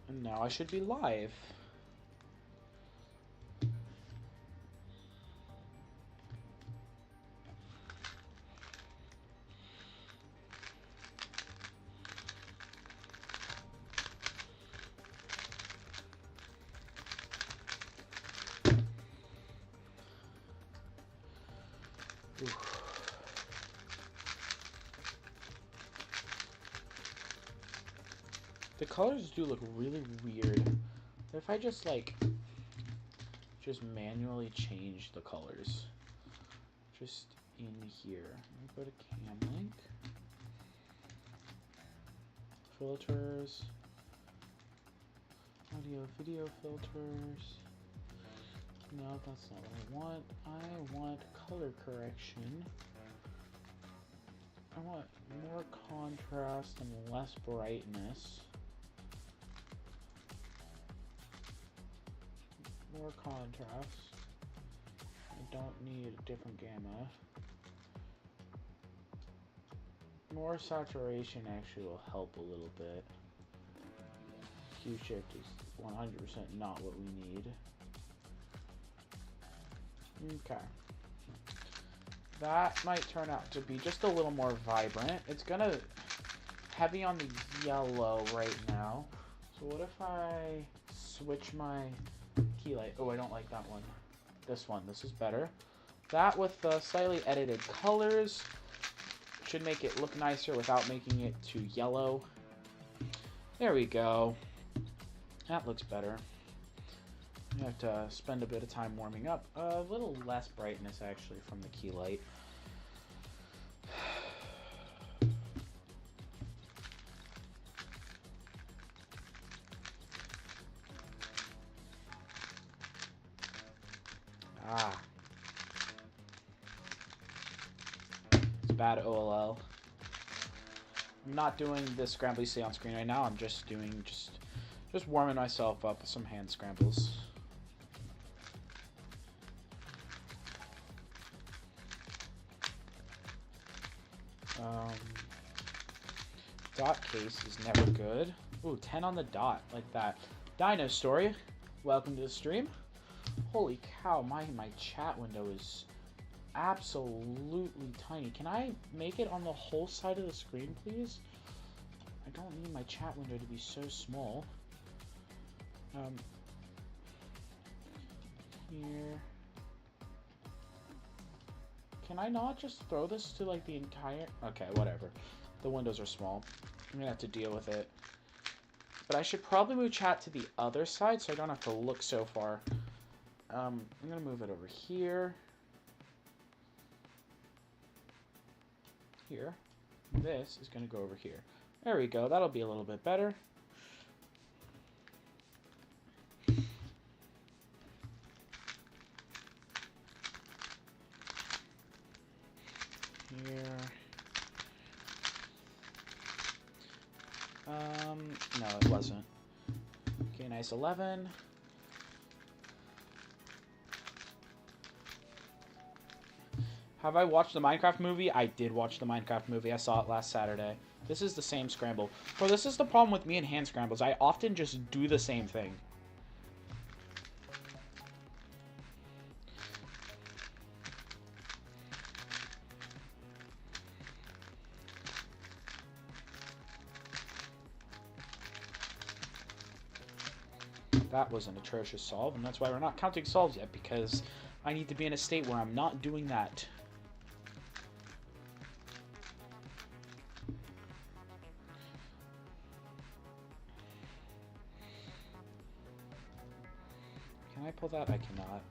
And now I should be live. The colors do look really weird. If I just manually change the colors, just in here. Let me go to Cam Link, filters, audio video filters. No, that's not what I want. I want color correction. I want more contrast and less brightness. More contrast. I don't need a different gamma. More saturation actually will help a little bit. Hue shift is 100% not what we need. Okay. That might turn out to be just a little more vibrant. It's gonna heavy on the yellow right now. So what if I switch my key light? Oh, I don't like that one. This one. This is better. That with the slightly edited colors should make it look nicer without making it too yellow. There we go. That looks better. You have to spend a bit of time warming up. A little less brightness actually from the key light. Ah. It's bad OLL. I'm not doing the scramble you see on screen right now. I'm just doing just warming myself up with some hand scrambles. Dot case is never good. Ooh, 10 on the dot, like that. Dino Story, welcome to the stream. Holy cow, my chat window is absolutely tiny. Can I make it on the whole side of the screen, please? I don't need my chat window to be so small. Here. Can I not just throw this to like the entire... Okay, whatever. The windows are small. I'm gonna have to deal with it. But I should probably move chat to the other side so I don't have to look so far. I'm gonna move it over here. Here. This is gonna go over here. There we go. That'll be a little bit better. Here. No, it wasn't. Okay, nice 11. Have I watched the Minecraft movie? I did watch the Minecraft movie. I saw it last Saturday. This is the same scramble. Bro, this is the problem with me and hand scrambles. I often just do the same thing. That was an atrocious solve, and that's why we're not counting solves yet, because I need to be in a state where I'm not doing that. Can I pull that? I cannot.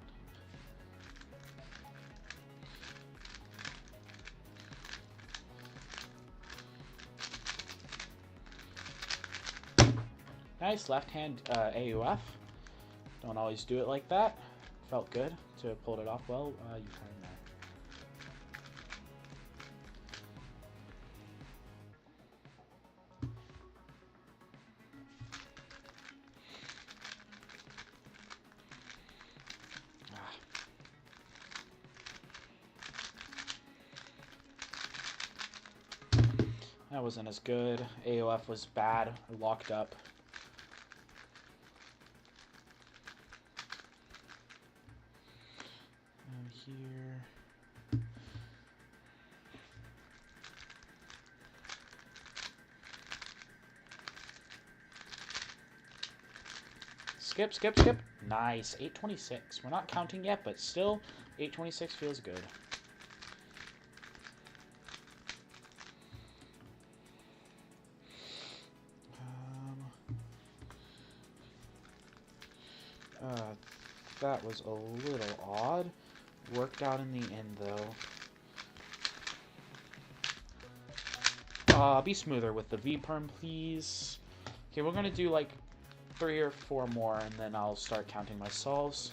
Nice left hand AUF. Don't always do it like that. Felt good to pull it off well. You find that. That wasn't as good. AOF was bad. Locked up. here. Skip, skip, skip. Nice. 826. We're not counting yet, but still, 826 feels good. That was a little odd. Worked out in the end, though. Be smoother with the V-perm, please. Okay, we're gonna do like 3 or 4 more, and then I'll start counting my solves.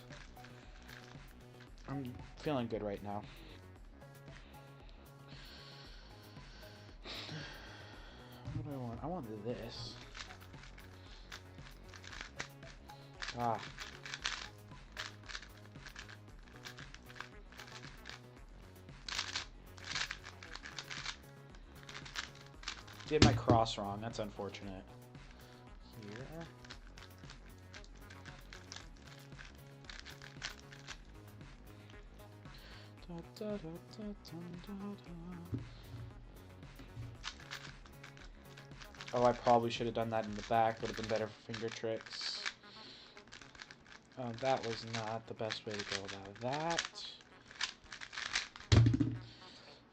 I'm feeling good right now. What do I want? I want this. Ah. Did my cross wrong. That's unfortunate. Here. Da, da, da, da, da, da. Oh, I probably should have done that in the back. Would have been better for finger tricks. Oh, that was not the best way to go about that.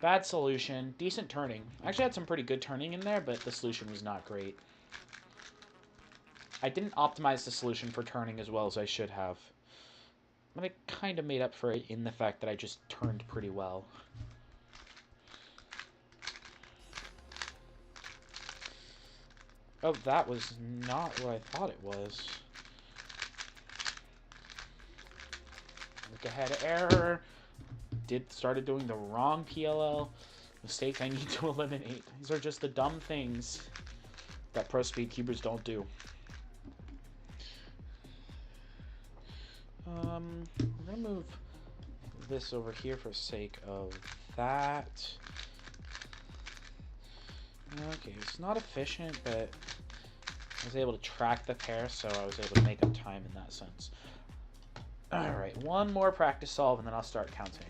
Bad solution. Decent turning. I actually had some pretty good turning in there, but the solution was not great. I didn't optimize the solution for turning as well as I should have. But I kind of made up for it in the fact that I just turned pretty well. Oh, that was not what I thought it was. Look ahead, error. Started doing the wrong PLL. Mistake I need to eliminate. These are just the dumb things that pro speed cubers don't do. I'm gonna move this over here for sake of that. Okay, it's not efficient, but I was able to track the pair, so I was able to make up time in that sense. Alright, one more practice solve, and then I'll start counting.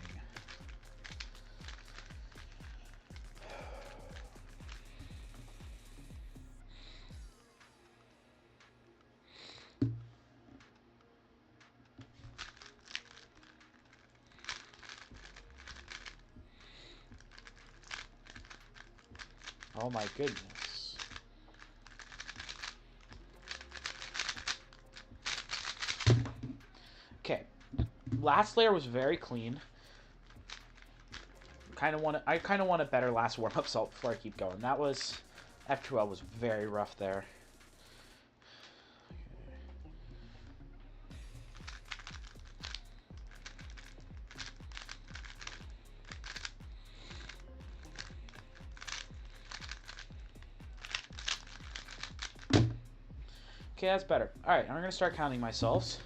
Oh my goodness. Okay. Last layer was very clean. I kind of want a better last warm-up salt before I keep going. That was F2L was very rough there. Okay, that's better. Alright, I'm going to start counting my solves.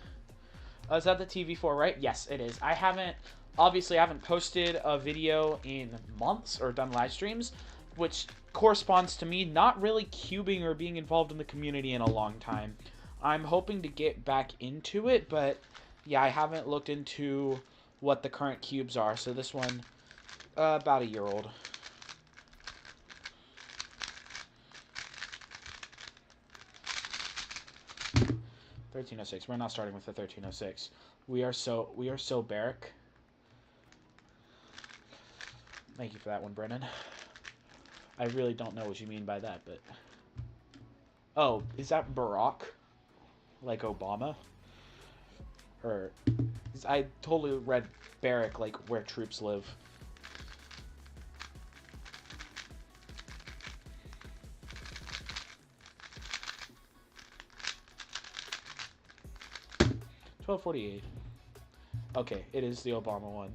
Is that the TV4, right? Yes, it is. I haven't posted a video in months or done live streams, which corresponds to me not really cubing or being involved in the community in a long time. I'm hoping to get back into it, but yeah, I haven't looked into what the current cubes are. So this one, about a year old. $13.06. We're not starting with the $13.06. We are so barrack. Thank you for that one, Brennan. I really don't know what you mean by that, but... Oh, is that Barack? Like Obama? Or... I totally read barrack like where troops live. $12.48. Okay, it is the Obama one.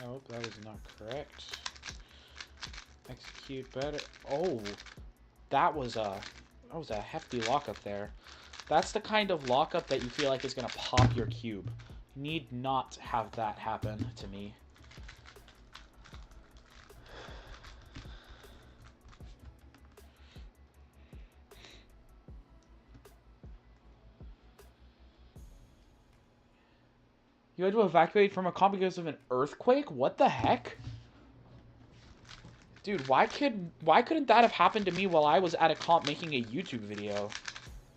Oh, that was not correct. Execute better. Oh, that was a hefty lockup there. That's the kind of lockup that you feel like is gonna pop your cube. Need not have that happen to me. You had to evacuate from a comp because of an earthquake? What the heck? Dude, why couldn't that have happened to me while I was at a comp making a YouTube video?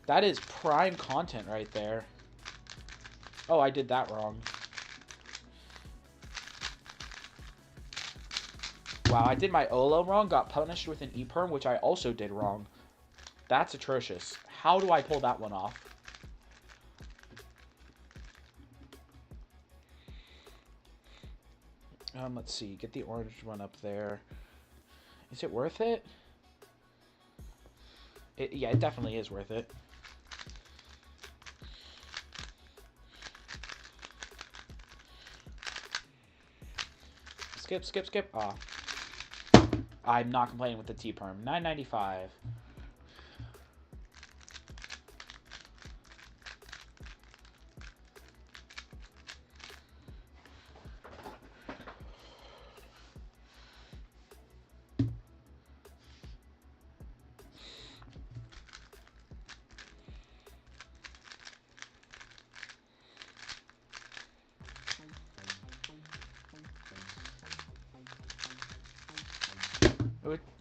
That is prime content right there. Oh, I did that wrong. Wow, I did my OLO wrong, got punished with an E-perm, which I also did wrong. That's atrocious. How do I pull that one off? Let's see. Get the orange one up there. Is it worth it? Yeah, it definitely is worth it. Skip, skip, skip. Ah. I'm not complaining with the T-perm. $9.95.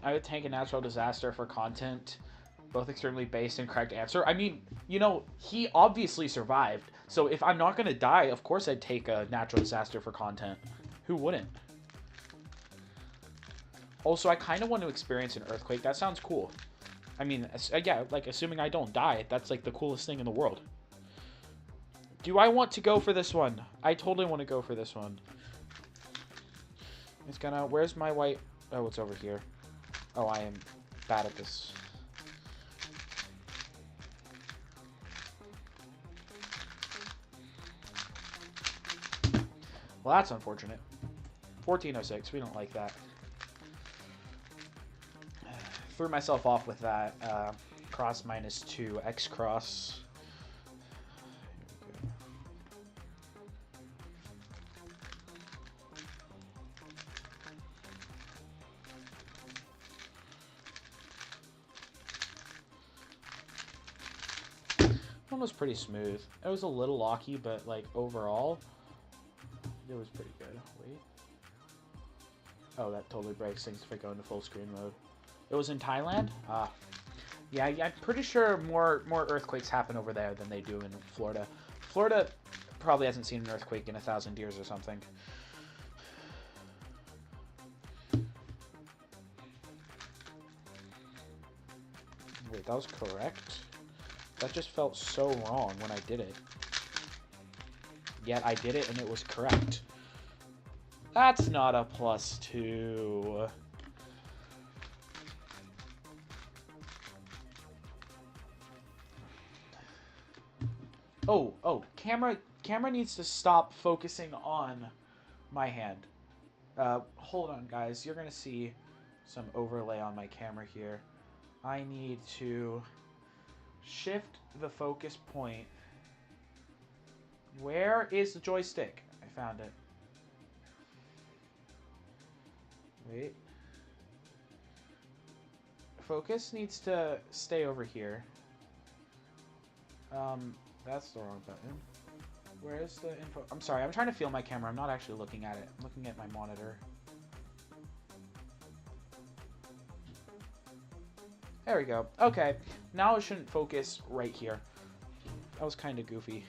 I would tank a natural disaster for content. Both extremely based and correct answer. I mean, you know, he obviously survived. So if I'm not going to die, of course I'd take a natural disaster for content. Who wouldn't? Also, I kind of want to experience an earthquake. That sounds cool. I mean, yeah, like, assuming I don't die, that's, like, the coolest thing in the world. Do I want to go for this one? I totally want to go for this one. It's gonna... Where's my white... Oh, it's over here. Oh, I am bad at this. Well, that's unfortunate. 1406. We don't like that. Threw myself off with that. Cross -2. X cross. One was pretty smooth. It was a little locky, but like overall, it was pretty good. Wait. Oh, that totally breaks things if I go into full screen mode. It was in Thailand? Ah. Yeah, I'm pretty sure more earthquakes happen over there than they do in Florida. Florida probably hasn't seen an earthquake in 1,000 years or something. Wait, that was correct? That just felt so wrong when I did it. Yet I did it and it was correct. That's not a +2. Oh, camera needs to stop focusing on my hand. Hold on, guys. You're gonna see some overlay on my camera here. I need to shift the focus point. Where is the joystick? I found it. Wait. Focus needs to stay over here. That's the wrong button. Where is the info? I'm sorry, I'm trying to feel my camera. I'm not actually looking at it. I'm looking at my monitor. There we go. Okay, now it shouldn't focus right here. That was kind of goofy.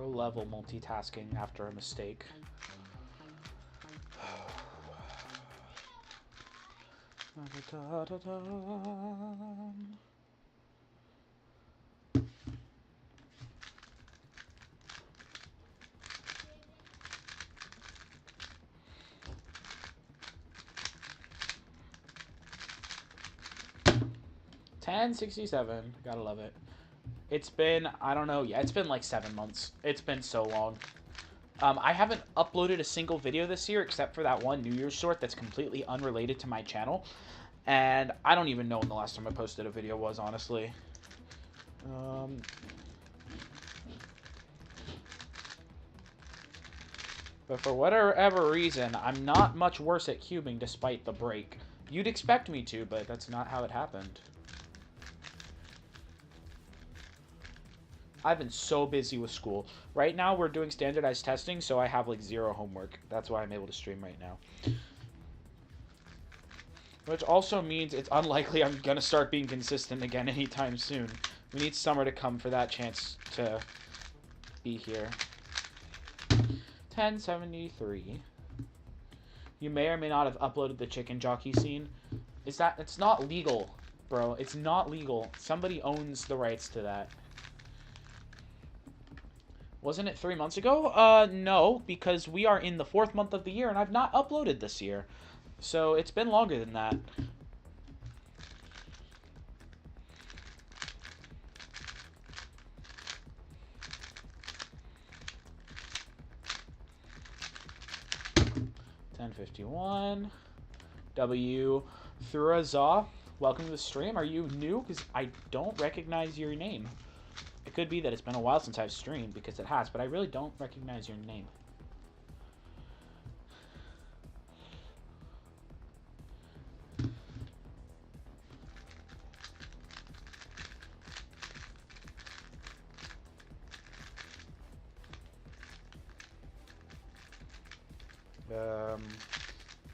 Pro level multitasking after a mistake. $10.67. Gotta love it. It's been, I don't know, yeah, it's been like 7 months. It's been so long. I haven't uploaded a single video this year except for that one New Year's short that's completely unrelated to my channel. And I don't even know when the last time I posted a video was, honestly. But for whatever reason, I'm not much worse at cubing despite the break. You'd expect me to, but that's not how it happened. I've been so busy with school. Right now, we're doing standardized testing, so I have like 0 homework. That's why I'm able to stream right now. Which also means it's unlikely I'm going to start being consistent again anytime soon. We need summer to come for that chance to be here. 1073. You may or may not have uploaded the chicken jockey scene. It's not legal, bro. It's not legal. Somebody owns the rights to that. Wasn't it 3 months ago? No, because we are in the 4th month of the year and I've not uploaded this year. So it's been longer than that. $10.51. W. Thuraza. Welcome to the stream. Are you new? Because I don't recognize your name. It could be that it's been a while since I've streamed, because it has, but I really don't recognize your name.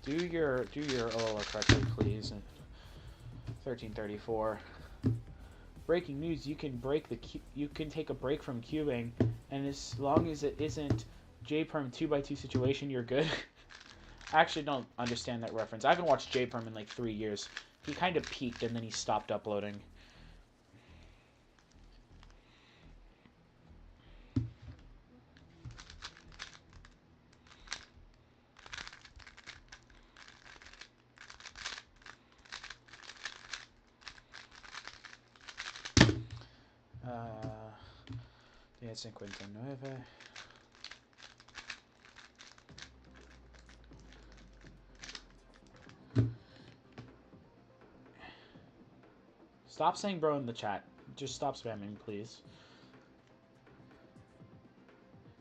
Do your OLO correctly, please. 1334. Breaking news: you can take a break from cubing, and as long as it isn't JPerm 2x2 situation, you're good. I actually don't understand that reference. I haven't watched JPerm in like 3 years. He kind of peaked and then he stopped uploading. Yeah, 59. Stop saying bro in the chat. Just stop spamming, please.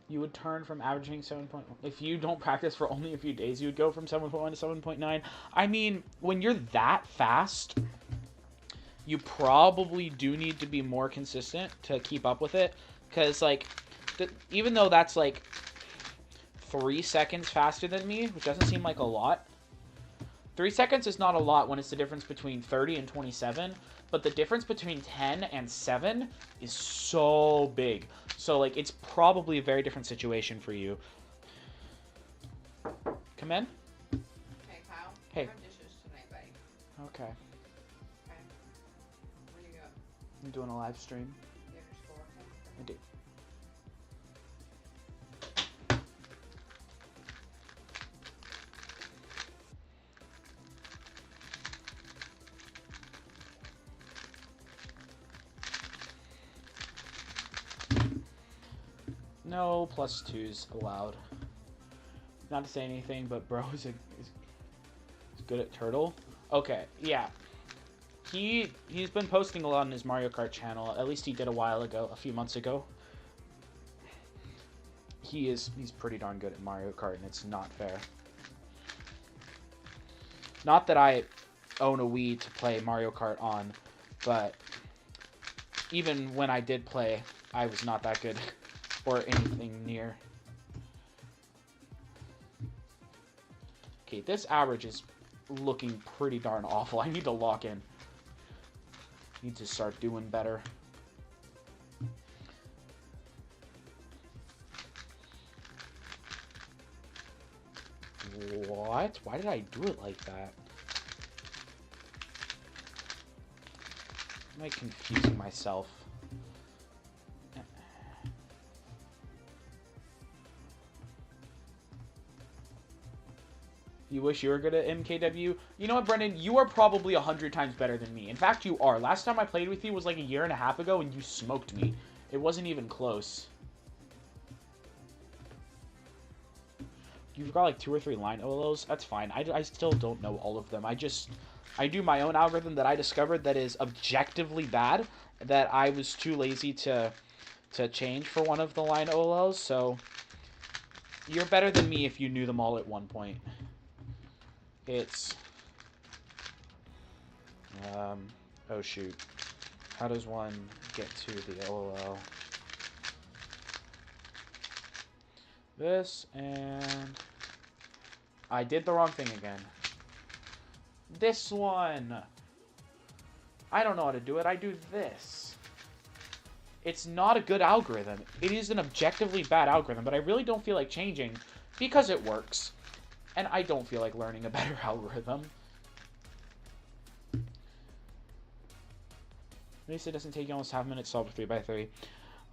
You would turn from averaging 7.1. If you don't practice for only a few days, you would go from 7.1 to 7.9. I mean, when you're that fast, you probably do need to be more consistent to keep up with it. Because, like, even though that's, like, 3 seconds faster than me, which doesn't seem like a lot. 3 seconds is not a lot when it's the difference between 30 and 27. But the difference between 10 and 7 is so big. So, like, it's probably a very different situation for you. Come in. Hey, Kyle. Hey. No dishes tonight, buddy. Okay. Okay. Where do you go? I'm doing a live stream. You have your school? I do. No +2s allowed. Not to say anything, but bro is good at Turtle. Okay, yeah. He's been posting a lot on his Mario Kart channel. At least he did a few months ago. He's pretty darn good at Mario Kart, and it's not fair. Not that I own a Wii to play Mario Kart on, but even when I did play, I was not that good. Or anything near. Okay, this average is looking pretty darn awful. I need to lock in. Need to start doing better. What? Why did I do it like that? Am I confusing myself? You wish you were good at MKW? You know what, Brendan? You are probably 100 times better than me. In fact, you are. Last time I played with you was like a year and a half ago, and you smoked me. It wasn't even close. You've got like 2 or 3 line OLOs. That's fine. I still don't know all of them. I do my own algorithm that I discovered that is objectively bad, that I was too lazy to change for one of the line OLOs. So you're better than me if you knew them all at one point. It's oh shoot. How does one get to the OLO? This, and I did the wrong thing again. This one. I don't know how to do it. I do this. It's not a good algorithm. It is an objectively bad algorithm, but I really don't feel like changing because it works. And I don't feel like learning a better algorithm. At least it doesn't take you almost half a minute to solve a 3x3.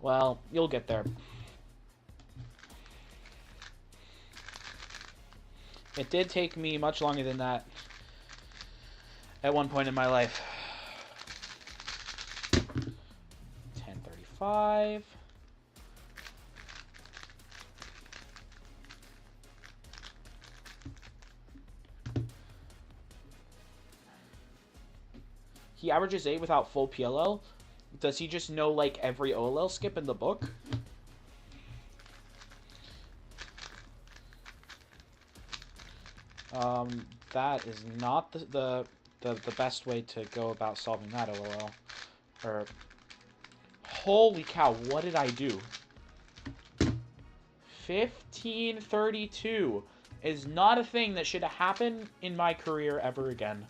Well, you'll get there. It did take me much longer than that at one point in my life. 10:35. He averages 8 without full PLL. Does he just know like every OLL skip in the book? That is not the best way to go about solving that OLL. Or, holy cow, what did I do? 1532 is not a thing that should happen in my career ever again.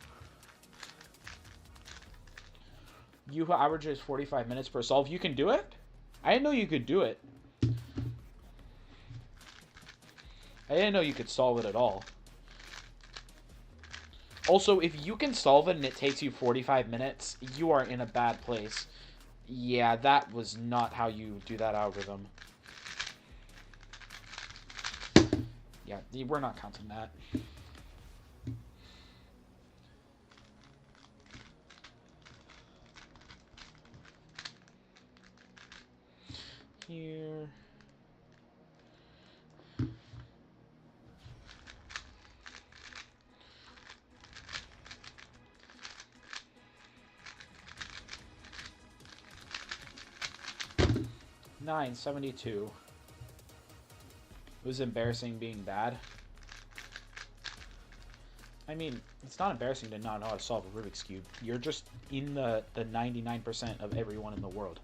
You who averages 45 minutes per solve, you can do it? I didn't know you could do it. I didn't know you could solve it at all. Also, if you can solve it and it takes you 45 minutes, you are in a bad place. Yeah, that was not how you do that algorithm. Yeah, we're not counting that. Here. $9.72. It was embarrassing being bad. I mean, it's not embarrassing to not know how to solve a Rubik's Cube. You're just in the 99% of everyone in the world.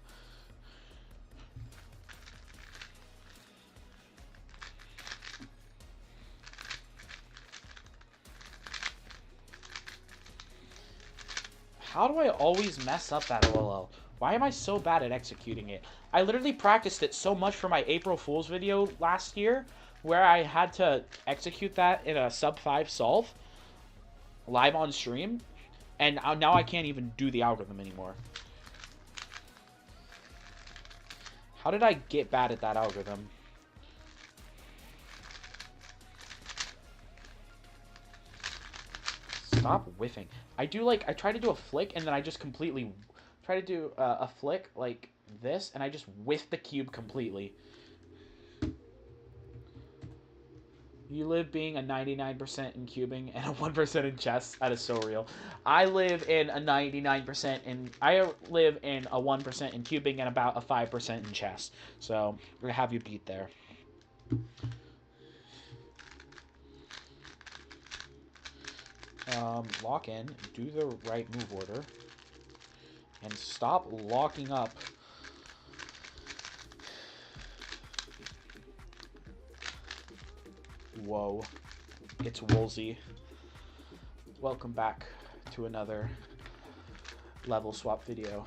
How do I always mess up that OLL? Why am I so bad at executing it? I literally practiced it so much for my April Fool's video last year, where I had to execute that in a sub 5 solve live on stream, and now I can't even do the algorithm anymore. How did I get bad at that algorithm? Stop whiffing. I try to do a flick, and then I just completely try to do a flick like this, and I just whiff the cube completely. You live being a 99% in cubing and a 1% in chess. That is so real. I live in a 99% in... I live in a 1% in cubing and about a 5% in chess. So, I'm going to have you beat there. Lock in, do the right move order, and stop locking up. Whoa, it's Woolsey. Welcome back to another level swap video.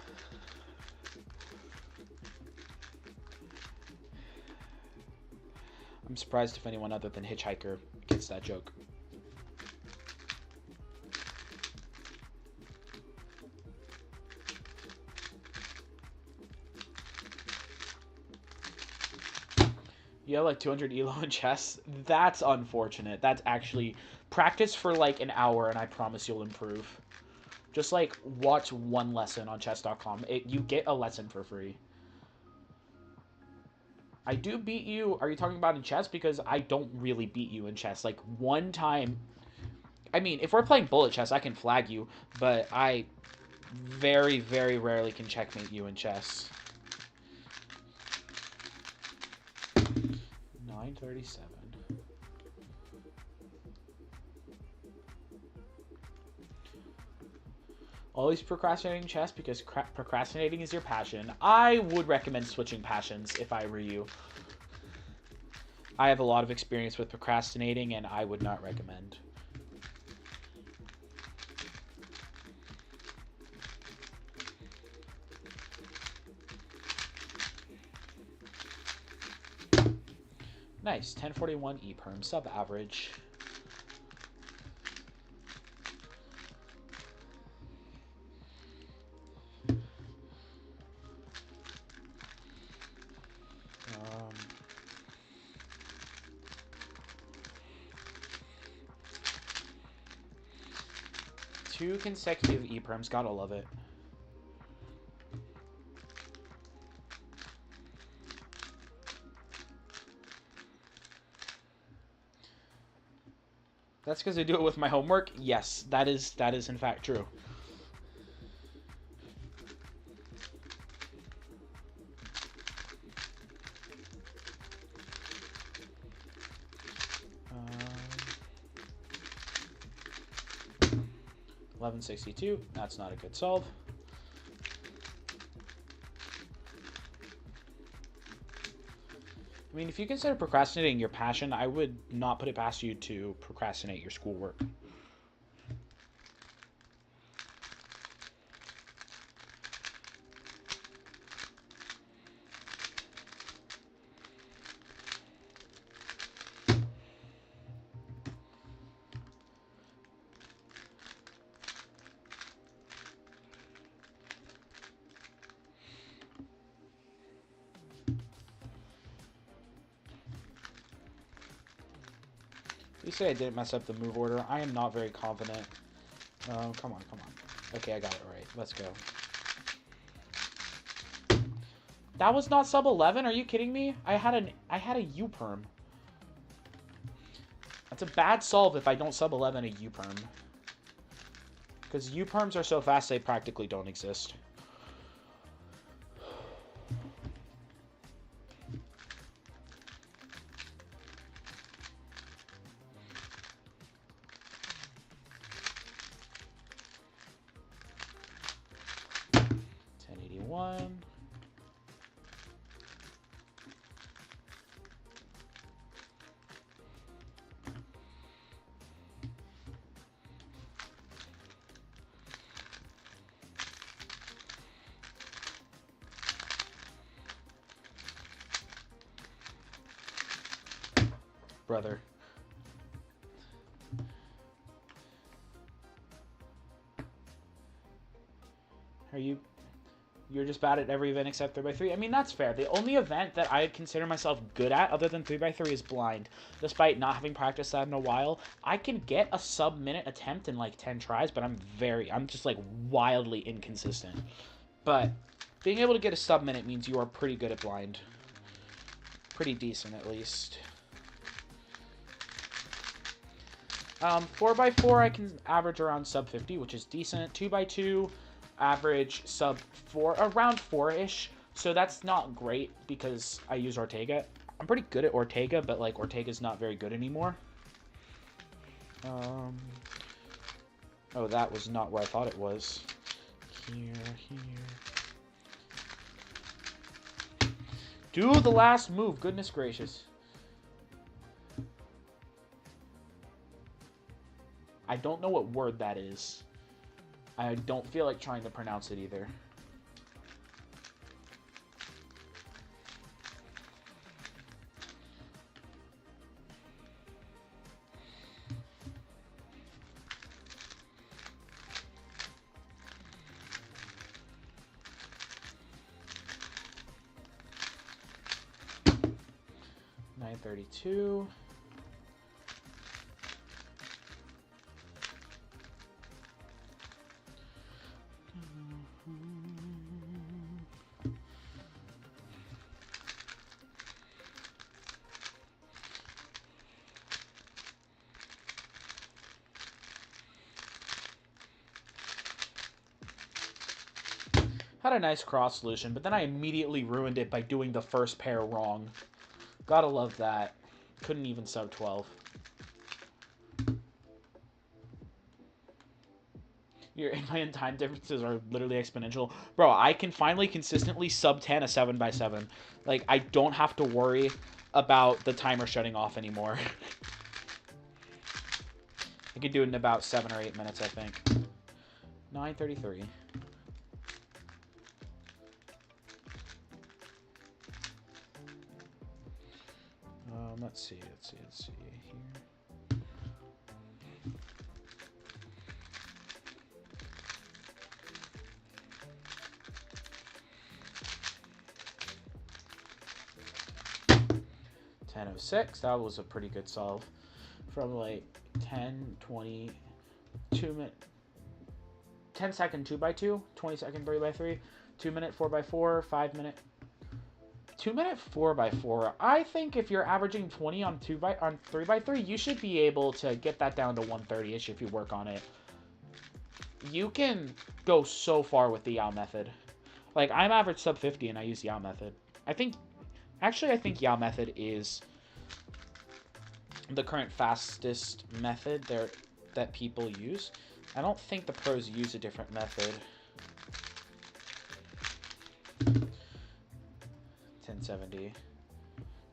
I'm surprised if anyone other than Hitchhiker gets that joke. You have like 200 elo in chess? That's unfortunate. That's actually... Practice for like an hour and I promise you'll improve. Just like watch one lesson on chess.com. You get a lesson for free. I do beat you. Are you talking about in chess? Because I don't really beat you in chess. Like one time... I mean, if we're playing bullet chess, I can flag you. But I very, very rarely can checkmate you in chess. 937. Always procrastinating chess because procrastinating is your passion. I would recommend switching passions if I were you. I have a lot of experience with procrastinating and I would not recommend. Nice, 1041 E-perm, sub-average. Two consecutive E-perms, gotta love it. That's because I do it with my homework? Yes, that is in fact true. Um, 1162, that's not a good solve. I mean, if you consider procrastinating your passion, I would not put it past you to procrastinate your schoolwork. You say I didn't mess up the move order. I am not very confident. Oh, come on, come on. Okay, I got it right. Let's go. That was not sub 11. Are you kidding me? I had a U perm. That's a bad solve if I don't sub 11 a U perm. Because U perms are so fast they practically don't exist. One. Brother. You're just bad at every event except 3x3. I mean, that's fair. The only event that I consider myself good at other than 3x3 is blind. Despite not having practiced that in a while, I can get a sub-minute attempt in like 10 tries, but I'm just like wildly inconsistent. But being able to get a sub-minute means you are pretty good at blind. Pretty decent, at least. 4x4, I can average around sub 50, which is decent. 2x2, average sub 4, around 4-ish. So that's not great because I use Ortega. I'm pretty good at Ortega, but like Ortega's not very good anymore. Oh, that was not where I thought it was. Here. Do the last move, goodness gracious. I don't know what word that is. I don't feel like trying to pronounce it either. 9:32. Had a nice cross solution, but then I immediately ruined it by doing the first pair wrong. Gotta love that. Couldn't even sub 12. Your input and time differences are literally exponential. Bro, I can finally consistently sub 10 a 7x7. Like, I don't have to worry about the timer shutting off anymore. I could do it in about 7 or 8 minutes, I think. 9:33. Let's see here. $10.06. That was a pretty good solve. From like 10, 20, 2 minute, 10 second 2x2, 20 second 3x3, 2 minute 4x4, 5 minute. 2 minute 4x4. I think if you're averaging 20 on 3x3, you should be able to get that down to 130-ish if you work on it. You can go so far with the Yao method. Like, I'm average sub 50 and I use Yao method. I think Yao method is the current fastest method there that people use. I don't think the pros use a different method. 1070.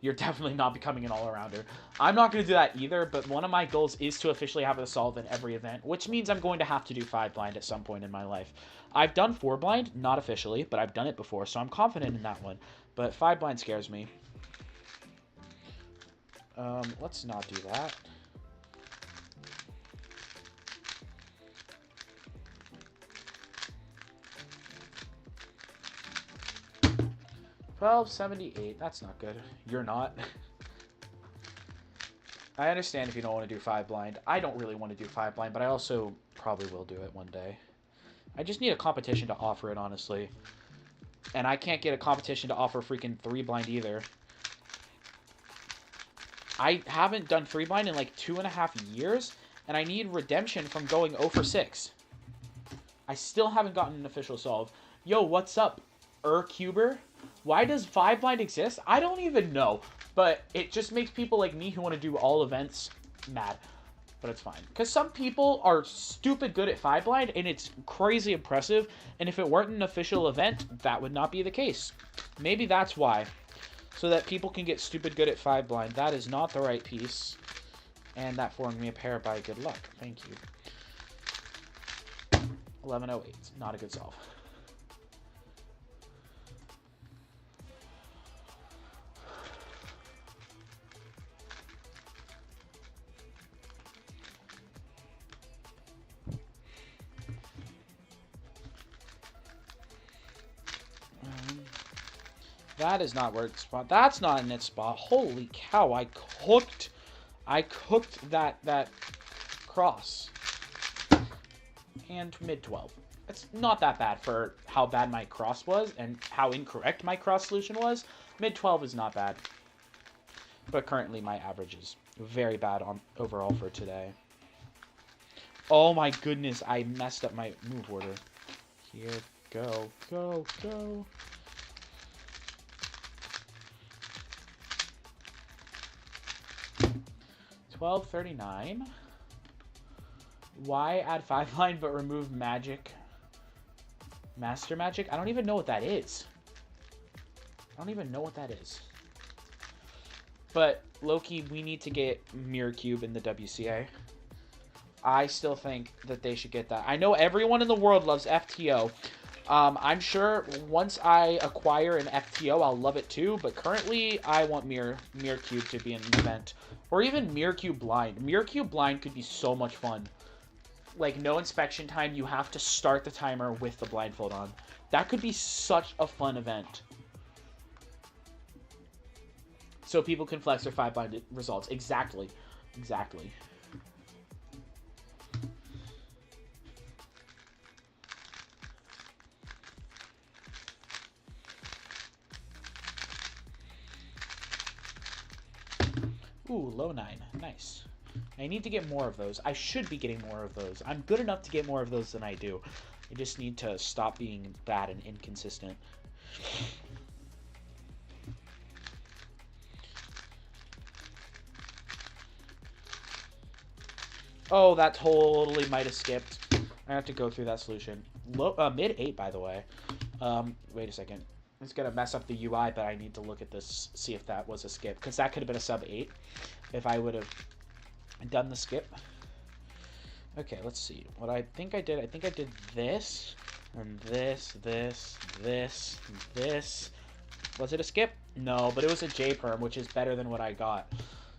You're definitely not becoming an all-arounder. I'm not going to do that either, but one of my goals is to officially have a solve in every event, which means I'm going to have to do 5 blind at some point in my life. I've done 4 blind, not officially, but I've done it before, so I'm confident in that one. But 5 blind scares me. Let's not do that. $12.78. That's not good. You're not. I understand if you don't want to do 5 blind. I don't really want to do 5 blind, but I also probably will do it one day. I just need a competition to offer it, honestly. And I can't get a competition to offer freaking 3 blind either. I haven't done 3 blind in like 2.5 years, and I need redemption from going 0 for 6. I still haven't gotten an official solve. Yo, what's up, Cuber? Why does 5 blind exist? I don't even know, but it just makes people like me who want to do all events mad. But it's fine, because some people are stupid good at 5 blind, and it's crazy impressive, and if it weren't an official event, that would not be the case. Maybe that's why, so that people can get stupid good at 5 blind. That is not the right piece, and that formed me a pair by good luck. Thank you. 1108, not a good solve. That is not where it's spot. That's not in its spot. Holy cow! I cooked that cross. And mid 12. It's not that bad for how bad my cross was and how incorrect my cross solution was. Mid 12 is not bad. But currently my average is very bad on overall for today. Oh my goodness! I messed up my move order. Here, go, go, go. $12.39. Why add 5 line but remove magic? Master magic? I don't even know what that is. I don't even know what that is. But Loki, we need to get Mirror Cube in the WCA. I still think that they should get that. I know everyone in the world loves FTO. I'm sure once I acquire an FTO, I'll love it too. But currently, I want Mirror Cube to be an event. Or even Mirror Cube Blind. Mirror Cube Blind could be so much fun. Like, no inspection time. You have to start the timer with the blindfold on. That could be such a fun event. So people can flex their 5-blind results. Exactly. Exactly. Ooh, low 9. Nice. I need to get more of those. I should be getting more of those. I'm good enough to get more of those than I do. I just need to stop being bad and inconsistent. Oh, that totally might have skipped. I have to go through that solution. Mid 8, by the way. Wait a second. It's going to mess up the UI, but I need to look at this, see if that was a skip. Because that could have been a sub 8 if I would have done the skip. Okay, let's see. What I think I did this, and this, this. Was it a skip? No, but it was a J-perm, which is better than what I got.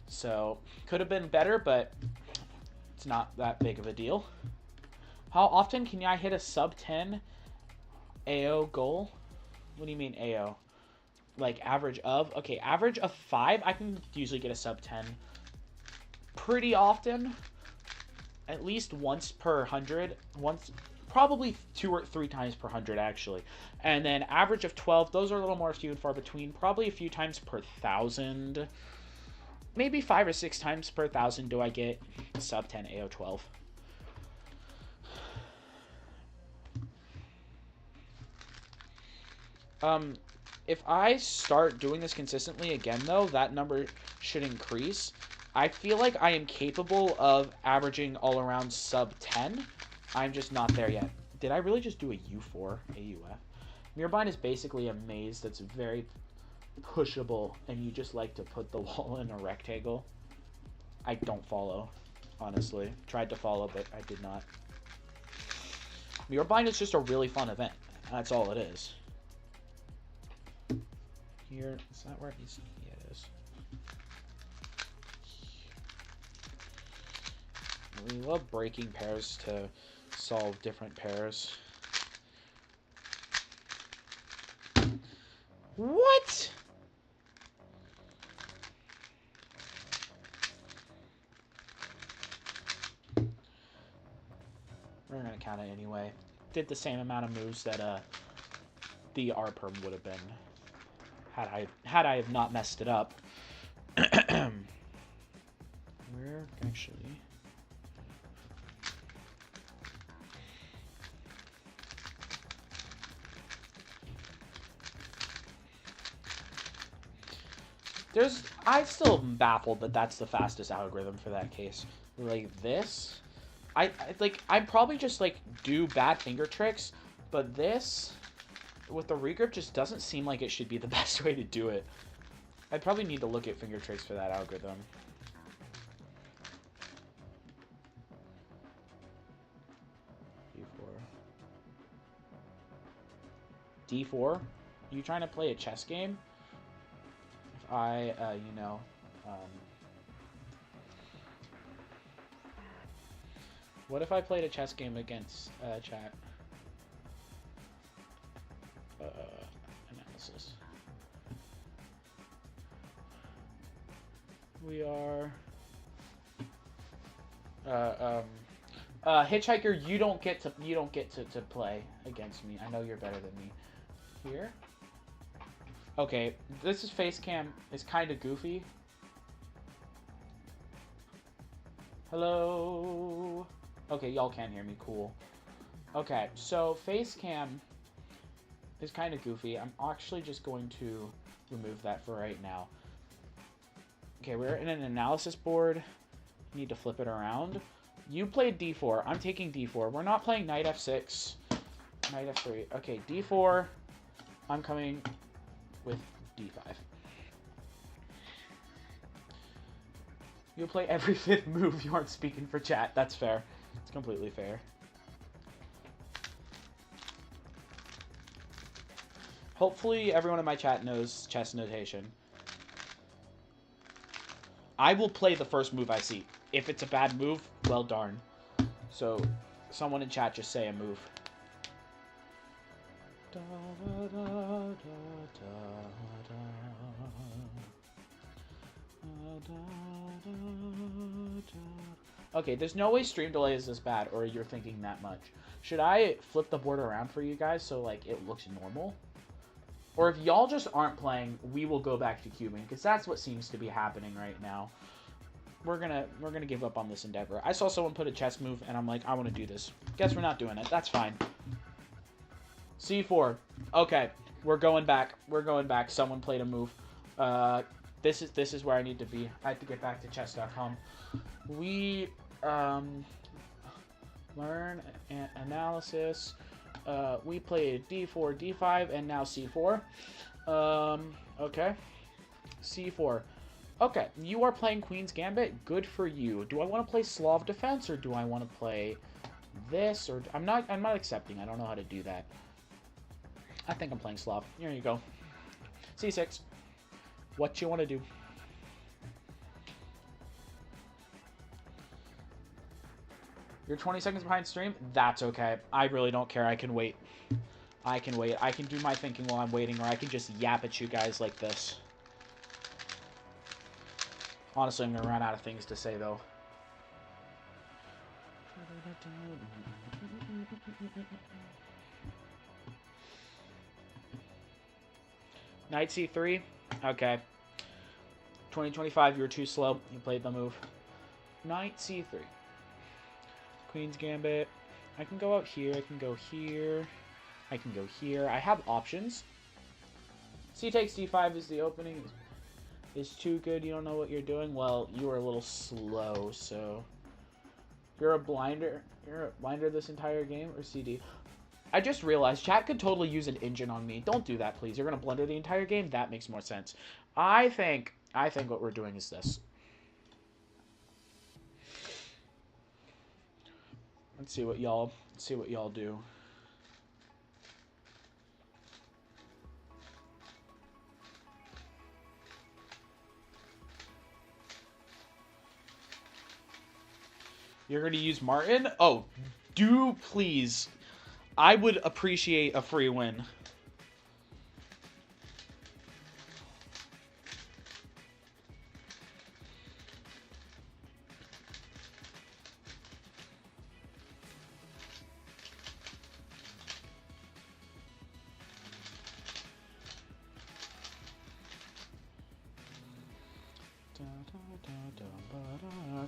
So, could have been better, but it's not that big of a deal. How often can I hit a sub 10 AO goal? What do you mean AO? Like average of? Okay, average of 5. I can usually get a sub 10 pretty often. At least once per 100. Once, probably 2 or 3 times per 100 actually. And then average of 12. Those are a little more few and far between. Probably a few times per 1,000. Maybe 5 or 6 times per 1,000 do I get sub 10 AO 12. If I start doing this consistently again, though, that number should increase. I feel like I am capable of averaging all around sub 10. I'm just not there yet. Did I really just do a U4 AUF? Mirrorbind is basically a maze that's very pushable, and you just like to put the wall in a rectangle. I don't follow, honestly. Tried to follow, but I did not. Mirrorbind is just a really fun event. That's all it is. Here, is that where it needs to be? Yeah, it is. We love breaking pairs to solve different pairs. What? We're gonna count it anyway. Did the same amount of moves that the R-perm would have been had I have not messed it up. Where actually? I still am baffled that that's the fastest algorithm for that case. Like this, I'd probably just like do bad finger tricks, but this with the regrip just doesn't seem like it should be the best way to do it. I'd probably need to look at finger tricks for that algorithm. D4. D4? You trying to play a chess game? If I, what if I played a chess game against chat? Analysis. We are Hitchhiker, you don't get to play against me. I know you're better than me. Here? Okay, this is face cam. It's kind of goofy. Hello. Okay, y'all can't hear me. Cool. Okay, so face cam is kind of goofy. I'm actually just going to remove that for right now. Okay, we're in an analysis board. Need to flip it around. You played D4. I'm taking D4. We're not playing knight F6. Knight F3. Okay, D4. I'm coming with D5. You'll play every 5th move. You aren't speaking for chat. That's fair. It's completely fair. Hopefully everyone in my chat knows chess notation. I will play the first move I see. If it's a bad move, well darn. So, someone in chat just say a move. Okay, there's no way stream delay is this bad, or you're thinking that much. Should I flip the board around for you guys so like it looks normal? Or if y'all just aren't playing, we will go back to cubing, because that's what seems to be happening right now. We're gonna give up on this endeavor. I saw someone put a chess move, and I'm like, I want to do this. Guess we're not doing it. That's fine. C4. Okay, we're going back. We're going back. Someone played a move. This is where I need to be. I have to get back to chess.com. We learn analysis. We played D4, D5, and now C4. Okay. C4. Okay, you are playing Queen's Gambit. Good for you. Do I want to play Slav Defense, or do I want to play this? Or I'm not accepting. I don't know how to do that. I think I'm playing Slav. Here you go. C6. What you want to do? You're 20 seconds behind stream? That's okay. I really don't care. I can wait. I can wait. I can do my thinking while I'm waiting, or I can just yap at you guys like this. Honestly, I'm going to run out of things to say, though. Knight C3. Okay. 2025, you were too slow. You played the move. Knight C3. Queen's Gambit. I can go out here. I can go here. I can go here. I have options. C takes D5 is the opening. Is too good. You don't know what you're doing. Well, you were a little slow, so you're a blinder. You're a blinder this entire game, or CD. I just realized chat could totally use an engine on me. Don't do that, please. You're gonna blunder the entire game. That makes more sense. I think what we're doing is this. Let's see what y'all do. You're going to use Martin? Oh, do please. I would appreciate a free win.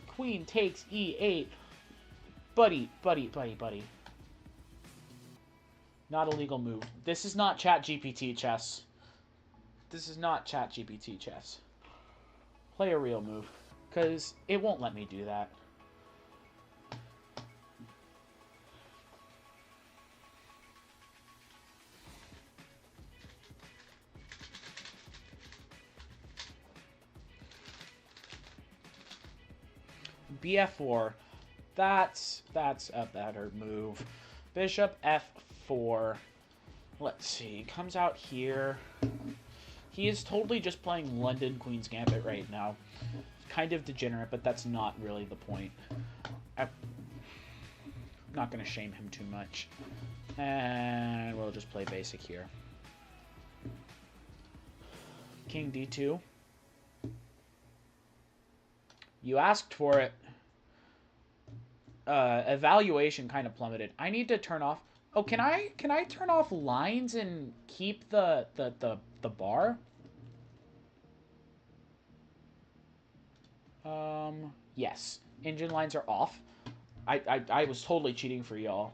Queen takes E8. Buddy. Not a legal move. This is not ChatGPT chess. This is not ChatGPT chess. Play a real move, because it won't let me do that. BF4. That's a better move. Bishop F4. Let's see. Comes out here. He is totally just playing London Queen's Gambit right now. Kind of degenerate, but that's not really the point. I'm not going to shame him too much. And we'll just play basic here. King D2. You asked for it. Evaluation kind of plummeted. I need to turn off. Oh, can I turn off lines and keep the bar? Yes. Engine lines are off. I was totally cheating for y'all.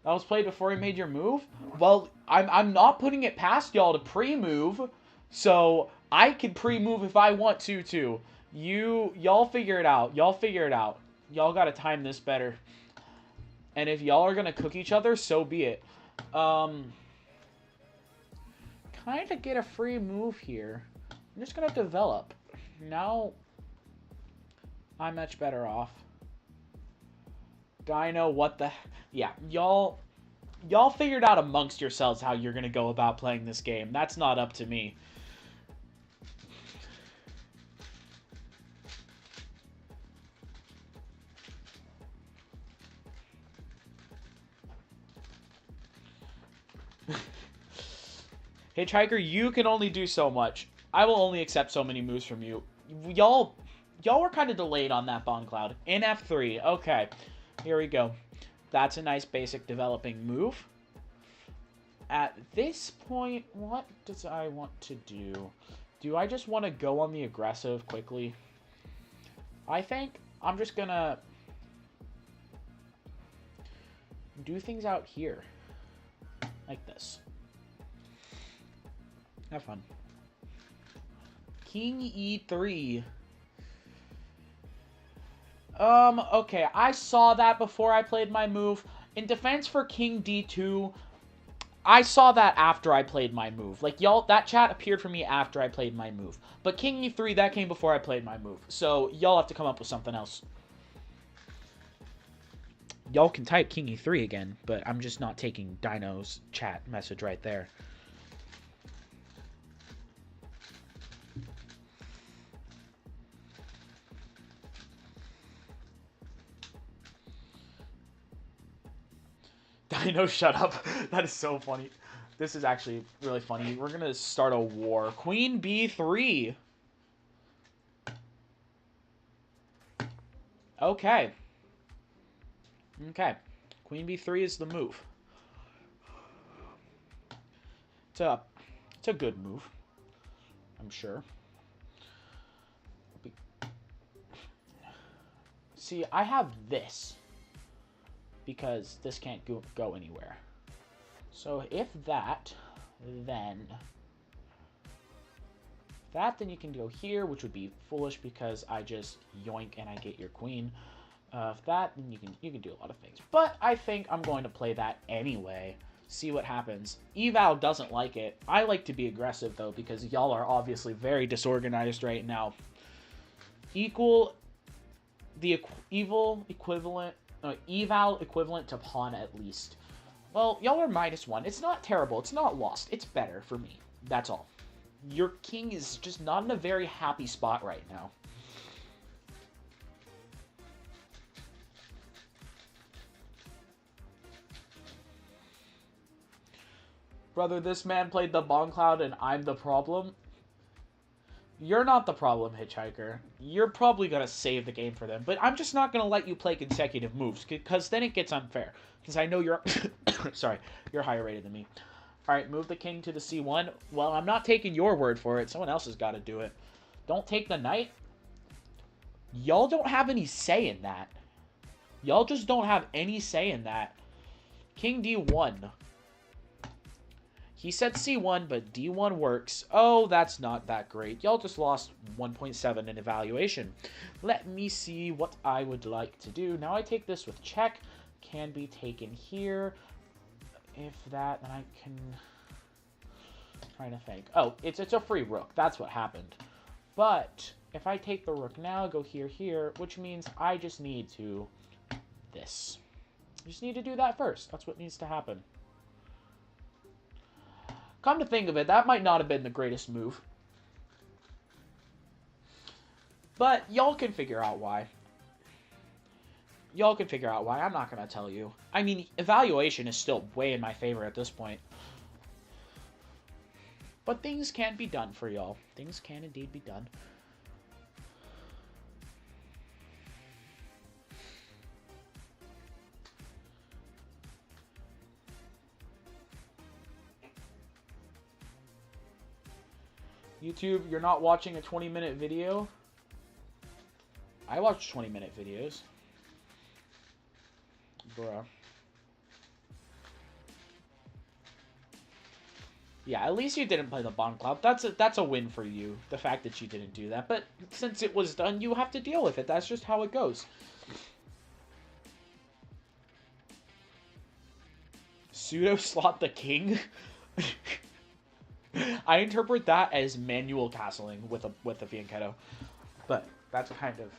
That was played before you made your move? Well, I'm not putting it past y'all to pre-move, so I can pre-move if I want to too. Y'all figure it out. Y'all figure it out. Y'all gotta time this better. And if y'all are gonna cook each other, so be it. Kind of get a free move here. I'm just gonna develop. Now, I'm much better off. Dino, what the... Yeah, y'all figured out amongst yourselves how you're gonna go about playing this game. That's not up to me. Hitchhiker, you can only do so much. I will only accept so many moves from you. Y'all were kind of delayed on that Bond Cloud. In F3. Okay. Here we go. That's a nice basic developing move. At this point, what does I want to do? Do I just want to go on the aggressive quickly? I think I'm just gonna do things out here. Like this. Have fun. King E3. Okay, I saw that before I played my move. In defense for King D2, I saw that after I played my move. Like, y'all, that chat appeared for me after I played my move. But King E3, that came before I played my move. So, y'all have to come up with something else. Y'all can type King E3 again, but I'm just not taking Dino's chat message right there. Dino, shut up. That is so funny. This is actually really funny. We're going to start a war. Queen B3. Okay. Okay. Queen B3 is the move. It's a good move, I'm sure. See, I have this because this can't go anywhere. So if that, then you can go here, which would be foolish because I just yoink and I get your queen. If that, then you can do a lot of things. But I think I'm going to play that anyway. See what happens. Eval doesn't like it. I like to be aggressive though because y'all are obviously very disorganized right now. Eval equivalent to pawn at least. Well, y'all are -1. It's not terrible. It's not lost. It's better for me. That's all. Your king is just not in a very happy spot right now. Brother, this man played the Bond Cloud and I'm the problem. You're not the problem, Hitchhiker. You're probably going to save the game for them. But I'm just not going to let you play consecutive moves because then it gets unfair. Because I know you're... Sorry, you're higher rated than me. Alright, move the king to the C1. Well, I'm not taking your word for it. Someone else has got to do it. Don't take the knight. Y'all don't have any say in that. Y'all just don't have any say in that. King D1. He said C1, but D1 works. Oh, that's not that great. Y'all just lost 1.7 in evaluation. Let me see what I would like to do. Now I take this with check. Can be taken here. If that, then I can... trying to think. Oh, it's a free rook. That's what happened. But if I take the rook now, go here, which means I just need to... this. I just need to do that first. That's what needs to happen. Come to think of it, that might not have been the greatest move. But y'all can figure out why. Y'all can figure out why. I'm not going to tell you. I mean, evaluation is still way in my favor at this point. But things can be done for y'all. Things can indeed be done. YouTube, you're not watching a 20-minute video? I watch 20-minute videos. Bruh. Yeah, at least you didn't play the Bond Cloud. That's a win for you, the fact that you didn't do that. But since it was done, you have to deal with it. That's just how it goes. Pseudo-slot the king? I interpret that as manual castling with a fianchetto. But that's kind of...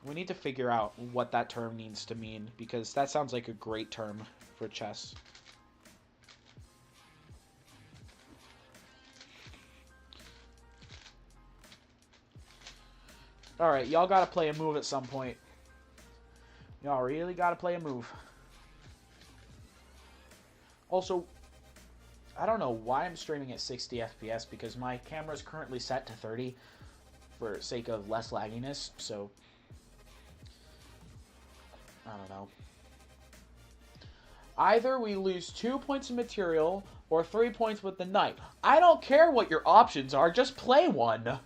we need to figure out what that term needs to mean, because that sounds like a great term for chess. Alright, y'all gotta play a move at some point. Y'all really gotta play a move. Also, I don't know why I'm streaming at 60 FPS because my camera is currently set to 30 for sake of less lagginess, so I don't know. Either we lose 2 points of material or 3 points with the knight. I don't care what your options are, just play one.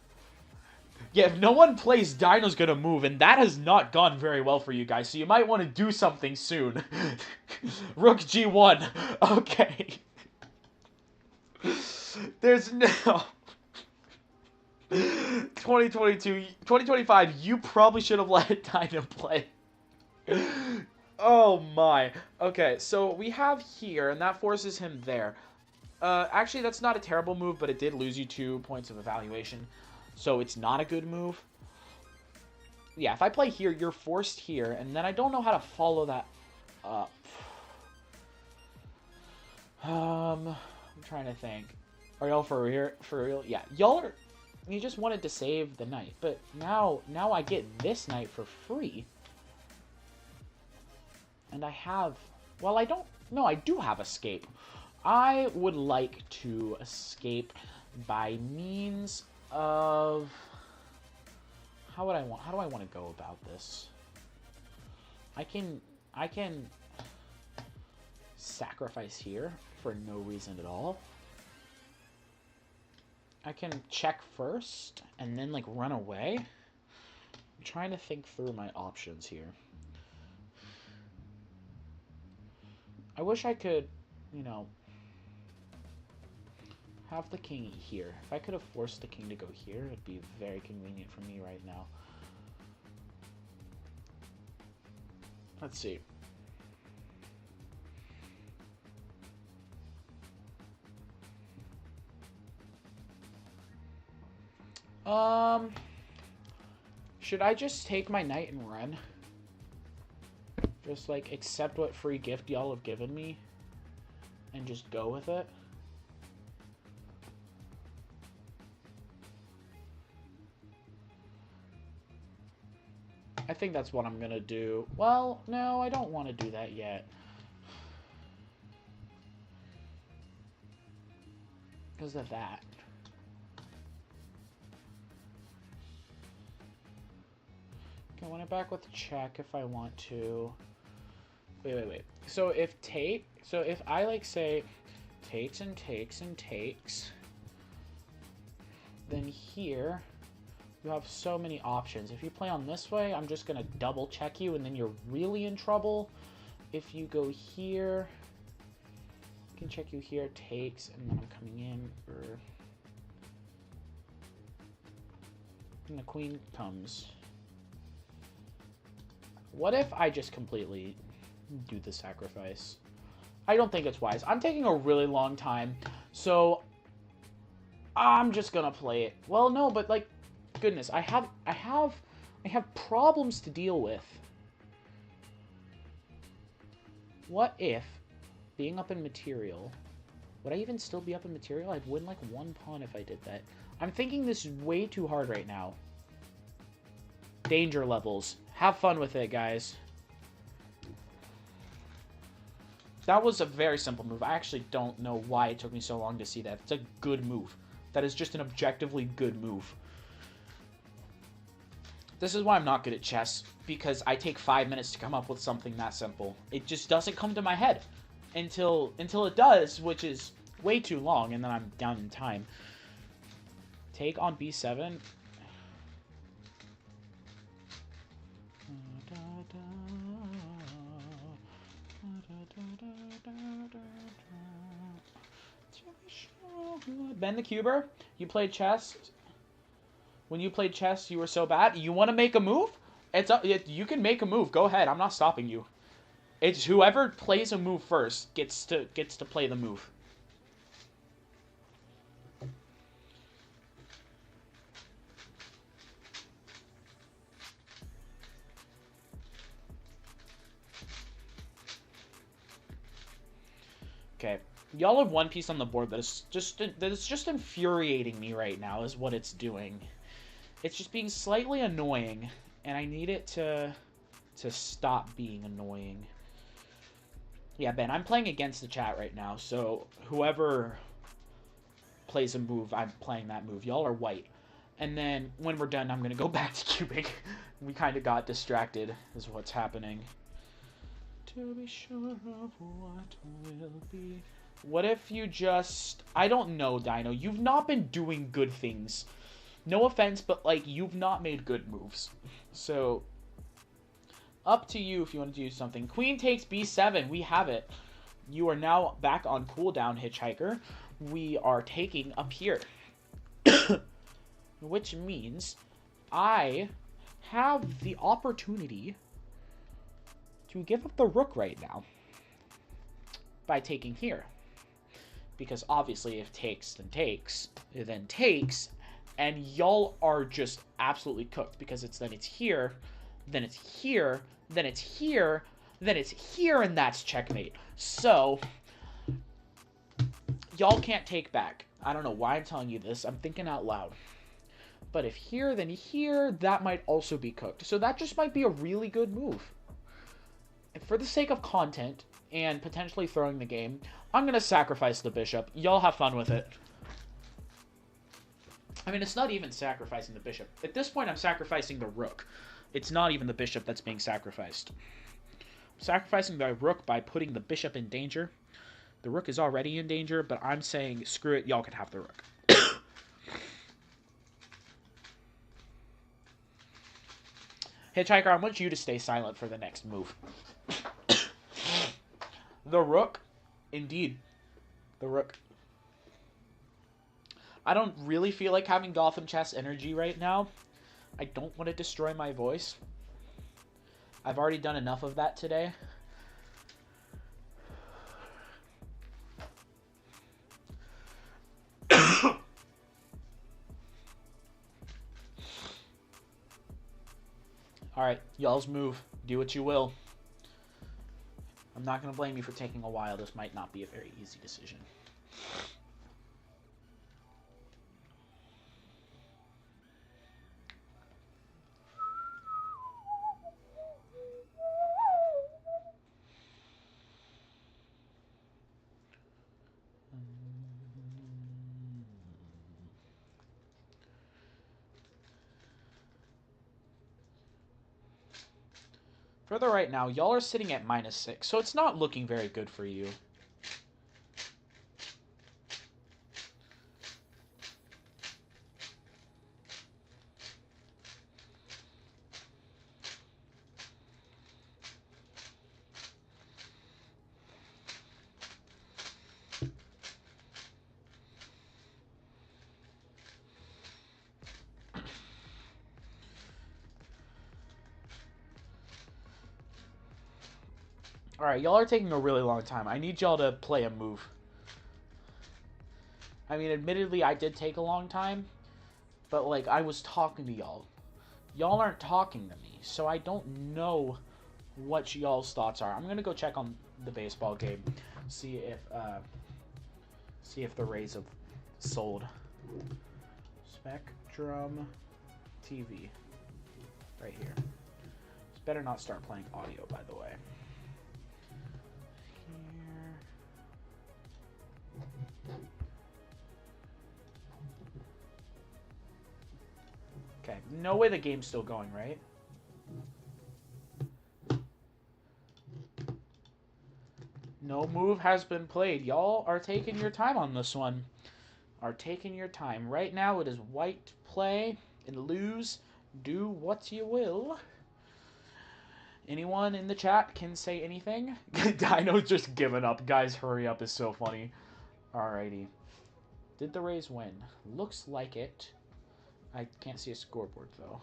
Yeah, if no one plays, Dino's gonna move, and that has not gone very well for you guys, so you might want to do something soon. Rook G1. Okay. There's no... 2025, you probably should have let Dino play. Oh my. Okay, so we have here, and that forces him there. Actually, that's not a terrible move, but it did lose you 2 points of evaluation. So it's not a good move. Yeah, if I play here, you're forced here, and then I don't know how to follow that up. I'm trying to think. Are y'all for real? Yeah, y'all are... You just wanted to save the knight, but now I get this knight for free. And I have... Well, I don't... No, I do have escape. I would like to escape by means of... How do I want to go about this? I can sacrifice here for no reason at all. I can check first and then like run away. I'm trying to think through my options here. I wish I could, you know, have the king here. If I could have forced the king to go here, it'd be very convenient for me right now. Let's see. Should I just take my knight and run? Just, like, accept what free gift y'all have given me and just go with it? I think that's what I'm gonna do. Well, no, I don't want to do that yet. Because of that. I want it back with check if I want to. Wait. So if I like say takes and takes and takes, then here you have so many options. If you play on this way, I'm just gonna double check you and then you're really in trouble. If you go here, I can check you here, takes, and then I'm coming in for, and the queen comes. What if I just completely do the sacrifice? I don't think it's wise. I'm taking a really long time, so I'm just gonna play it. Well, no, but like, goodness, I have problems to deal with. What if, being up in material, would I even still be up in material? I'd win like 1 pawn if I did that. I'm thinking this is way too hard right now. Danger levels. Have fun with it, guys. That was a very simple move. I actually don't know why it took me so long to see that. It's a good move. That is just an objectively good move. This is why I'm not good at chess, because I take 5 minutes to come up with something that simple. It just doesn't come to my head until it does, which is way too long, and then I'm down in time. Take on b7. Ben the Cuber, you played chess. When you played chess, you were so bad. You want to make a move? It's up. You can make a move. Go ahead. I'm not stopping you. It's whoever plays a move first gets to play the move. Okay. Y'all have one piece on the board that is just infuriating me right now, is what it's doing. It's just being slightly annoying, and I need it to stop being annoying. Yeah, Ben, I'm playing against the chat right now, so whoever plays a move, I'm playing that move. Y'all are white. And then when we're done, I'm going to go back to cubing. We kind of got distracted is what's happening. To be sure of what will be. What if you just... I don't know, Dino. You've not been doing good things. No offense, but, like, you've not made good moves. So, up to you if you want to do something. Queen takes B7. We have it. You are now back on cooldown, Hitchhiker. We are taking up here. Which means I have the opportunity to give up the rook right now by taking here. Because obviously if takes, then takes, and y'all are just absolutely cooked because then it's here, then it's here, then it's here, then it's here, and that's checkmate. So, y'all can't take back. I don't know why I'm telling you this. I'm thinking out loud. But if here, then here, that might also be cooked. So that just might be a really good move. And for the sake of content and potentially throwing the game, I'm going to sacrifice the bishop. Y'all have fun with it. I mean, it's not even sacrificing the bishop. At this point, I'm sacrificing the rook. It's not even the bishop that's being sacrificed. I'm sacrificing the rook by putting the bishop in danger. The rook is already in danger, but I'm saying, screw it, y'all can have the rook. Hitchhiker, I want you to stay silent for the next move. The rook. Indeed. The rook. I don't really feel like having Gotham Chess energy right now. I don't want to destroy my voice. I've already done enough of that today. Alright, y'all's move. Do what you will. I'm not going to blame you for taking a while. This might not be a very easy decision. Further right now, y'all are sitting at -6, so it's not looking very good for you. Alright, y'all are taking a really long time. I need y'all to play a move. I mean, admittedly, I did take a long time. But, like, I was talking to y'all. Y'all aren't talking to me. So I don't know what y'all's thoughts are. I'm going to go check on the baseball game. See if the Rays have sold. Spectrum TV. Right here. This better not start playing audio, by the way. Okay, no way the game's still going, right? No move has been played. Y'all are taking your time on this one. Are taking your time. Right now it is white play and lose. Do what you will. Anyone in the chat can say anything? Dino's just giving up. Guys, hurry up is so funny. Alrighty. Did the Rays win? Looks like it. I can't see a scoreboard, though.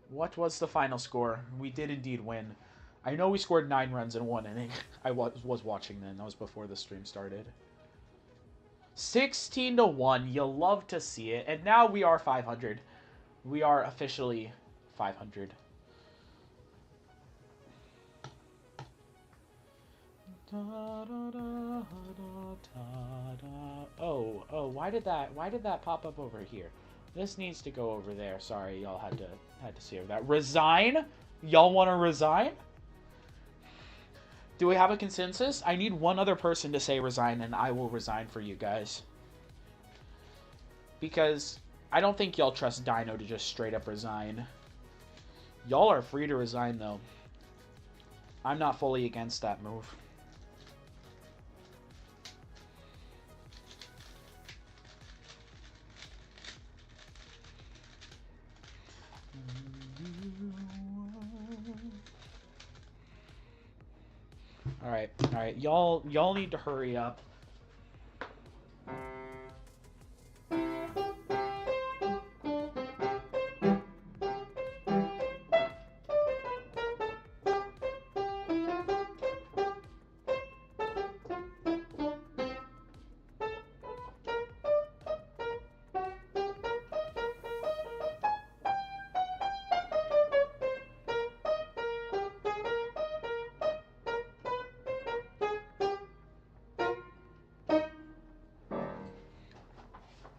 What was the final score? We did indeed win. I know we scored 9 runs in 1 inning. I was watching then. That was before the stream started. 16-1. You'll love to see it. And now we are 500. We are officially 500. Oh, why did that pop up over here? This needs to go over there. Sorry, y'all had I had to see that. Resign? Y'all want to resign? Do we have a consensus? I need one other person to say resign, and I will resign for you guys. Because I don't think y'all trust Dino to just straight up resign. Y'all are free to resign, though. I'm not fully against that move. All right, y'all need to hurry up.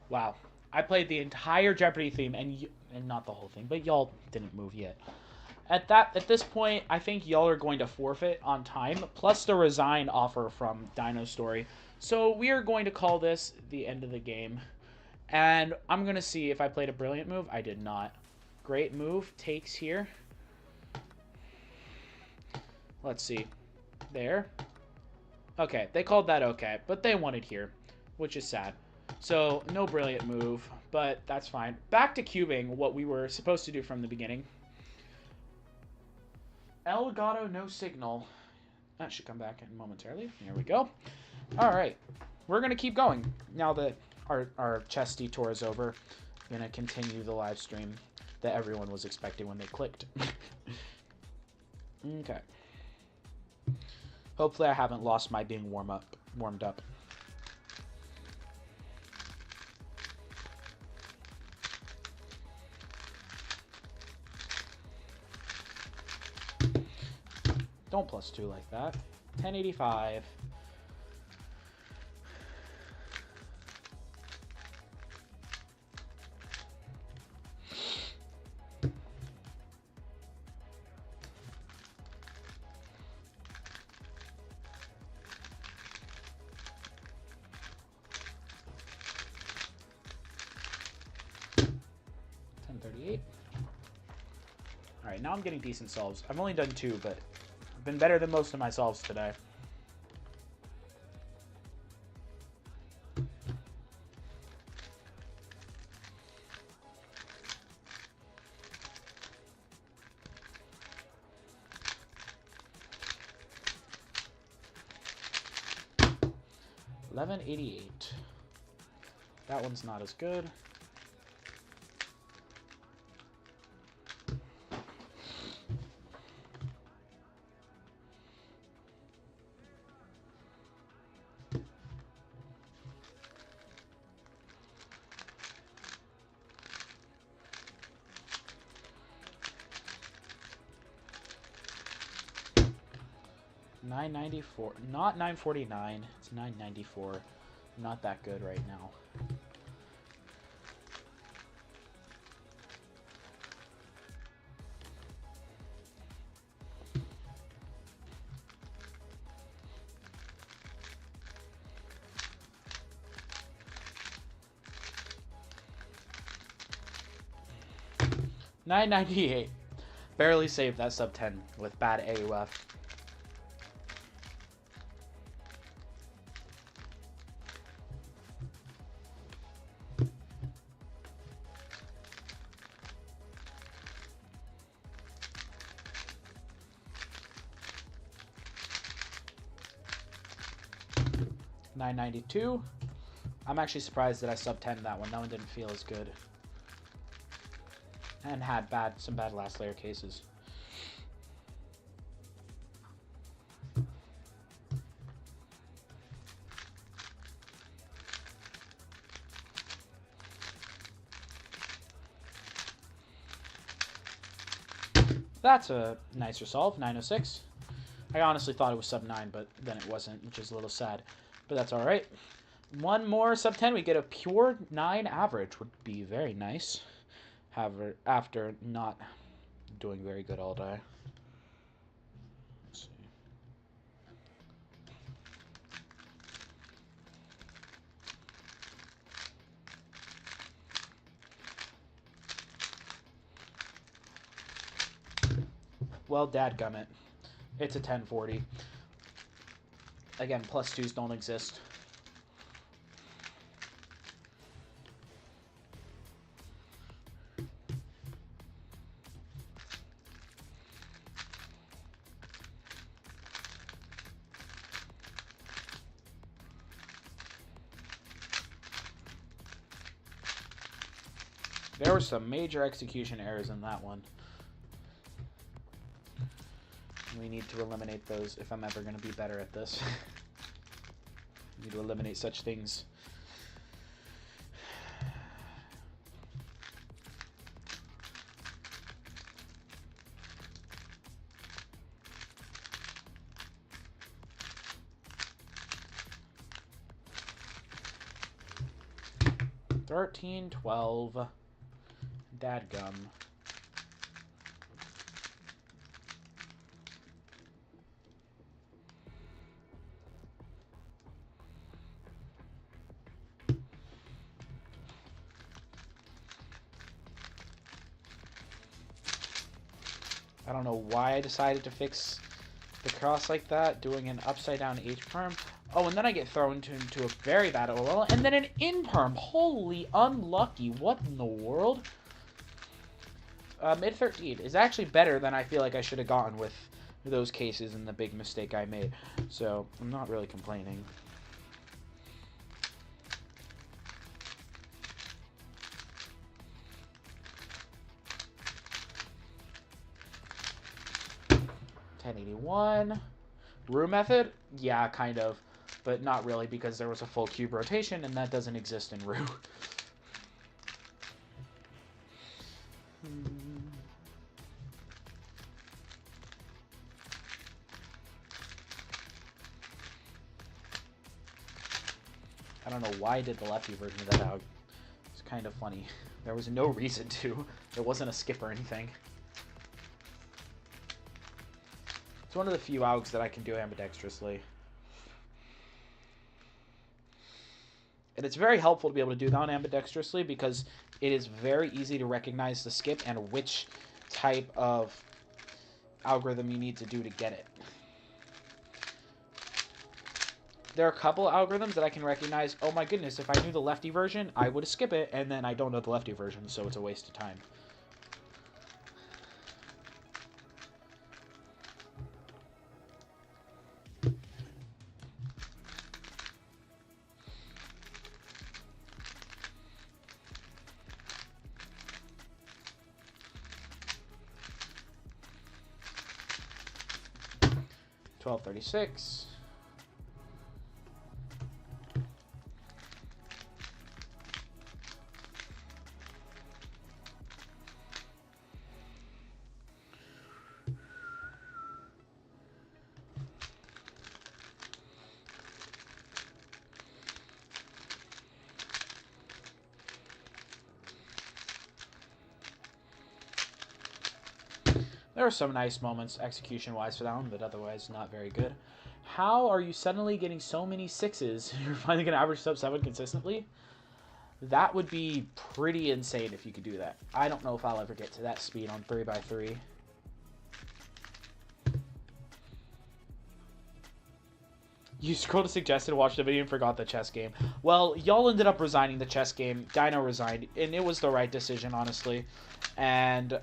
Wow, I played the entire Jeopardy theme and not the whole thing, but y'all didn't move yet. At this point, I think y'all are going to forfeit on time, plus the resign offer from Dino Story. So we are going to call this the end of the game. And I'm going to see if I played a brilliant move. I did not. Great move. Takes here. Let's see. There. Okay, they called that okay, but they wanted here, which is sad. So, no brilliant move, but that's fine. Back to cubing, what we were supposed to do from the beginning. El Gato, no signal. That should come back in momentarily. Here we go. All right. We're going to keep going. Now that our chess detour is over, I'm going to continue the live stream that everyone was expecting when they clicked. Okay. Hopefully I haven't lost my being warmed up. Don't +2 like that. 1085. Alright, now I'm getting decent solves. I've only done 2, but I've been better than most of my solves today. $11.88. That one's not as good. $9.94, not $9.49. It's $9.94. Not that good right now. $9.98. Barely saved that sub 10 with bad AUF. $9.92. I'm actually surprised that I sub 10 that one. That one didn't feel as good. And had some bad last layer cases. That's a nicer solve, 906. I honestly thought it was sub 9, but then it wasn't, which is a little sad. But that's alright. One more sub 10, we get a pure 9 average. Would be very nice. after not doing very good all day. Let's see. Well, dadgummit. It's a 1040. Again, +2s don't exist. There were some major execution errors in that one. We need to eliminate those if I'm ever going to be better at this. I need to eliminate such things. $13, $12. Dadgum. I don't know why I decided to fix the cross like that, doing an upside down H perm. Oh, and then I get thrown into a very bad OL, and then an in perm. Holy unlucky. What in the world? Mid 13 is actually better than I feel like I should have gotten with those cases and the big mistake I made. So, I'm not really complaining. $10.81. Roux method? Yeah, kind of. But not really, because there was a full cube rotation, and that doesn't exist in Roux. I don't know why I did the lefty version of that out. It's kind of funny. There was no reason to. It wasn't a skip or anything. It's one of the few AUGs that I can do ambidextrously. And it's very helpful to be able to do that ambidextrously because it is very easy to recognize the skip and which type of algorithm you need to do to get it. There are a couple algorithms that I can recognize, oh my goodness, if I knew the lefty version, I would skip it, and then I don't know the lefty version, so it's a waste of time. $12.36. There are some nice moments execution-wise for that one, but otherwise not very good. How are you suddenly getting so many 6s? You're finally going to average sub 7 consistently? That would be pretty insane if you could do that. I don't know if I'll ever get to that speed on 3x3. You scrolled to suggested, watched the video, and forgot the chess game. Well, y'all ended up resigning the chess game. Dino resigned, and it was the right decision, honestly. And,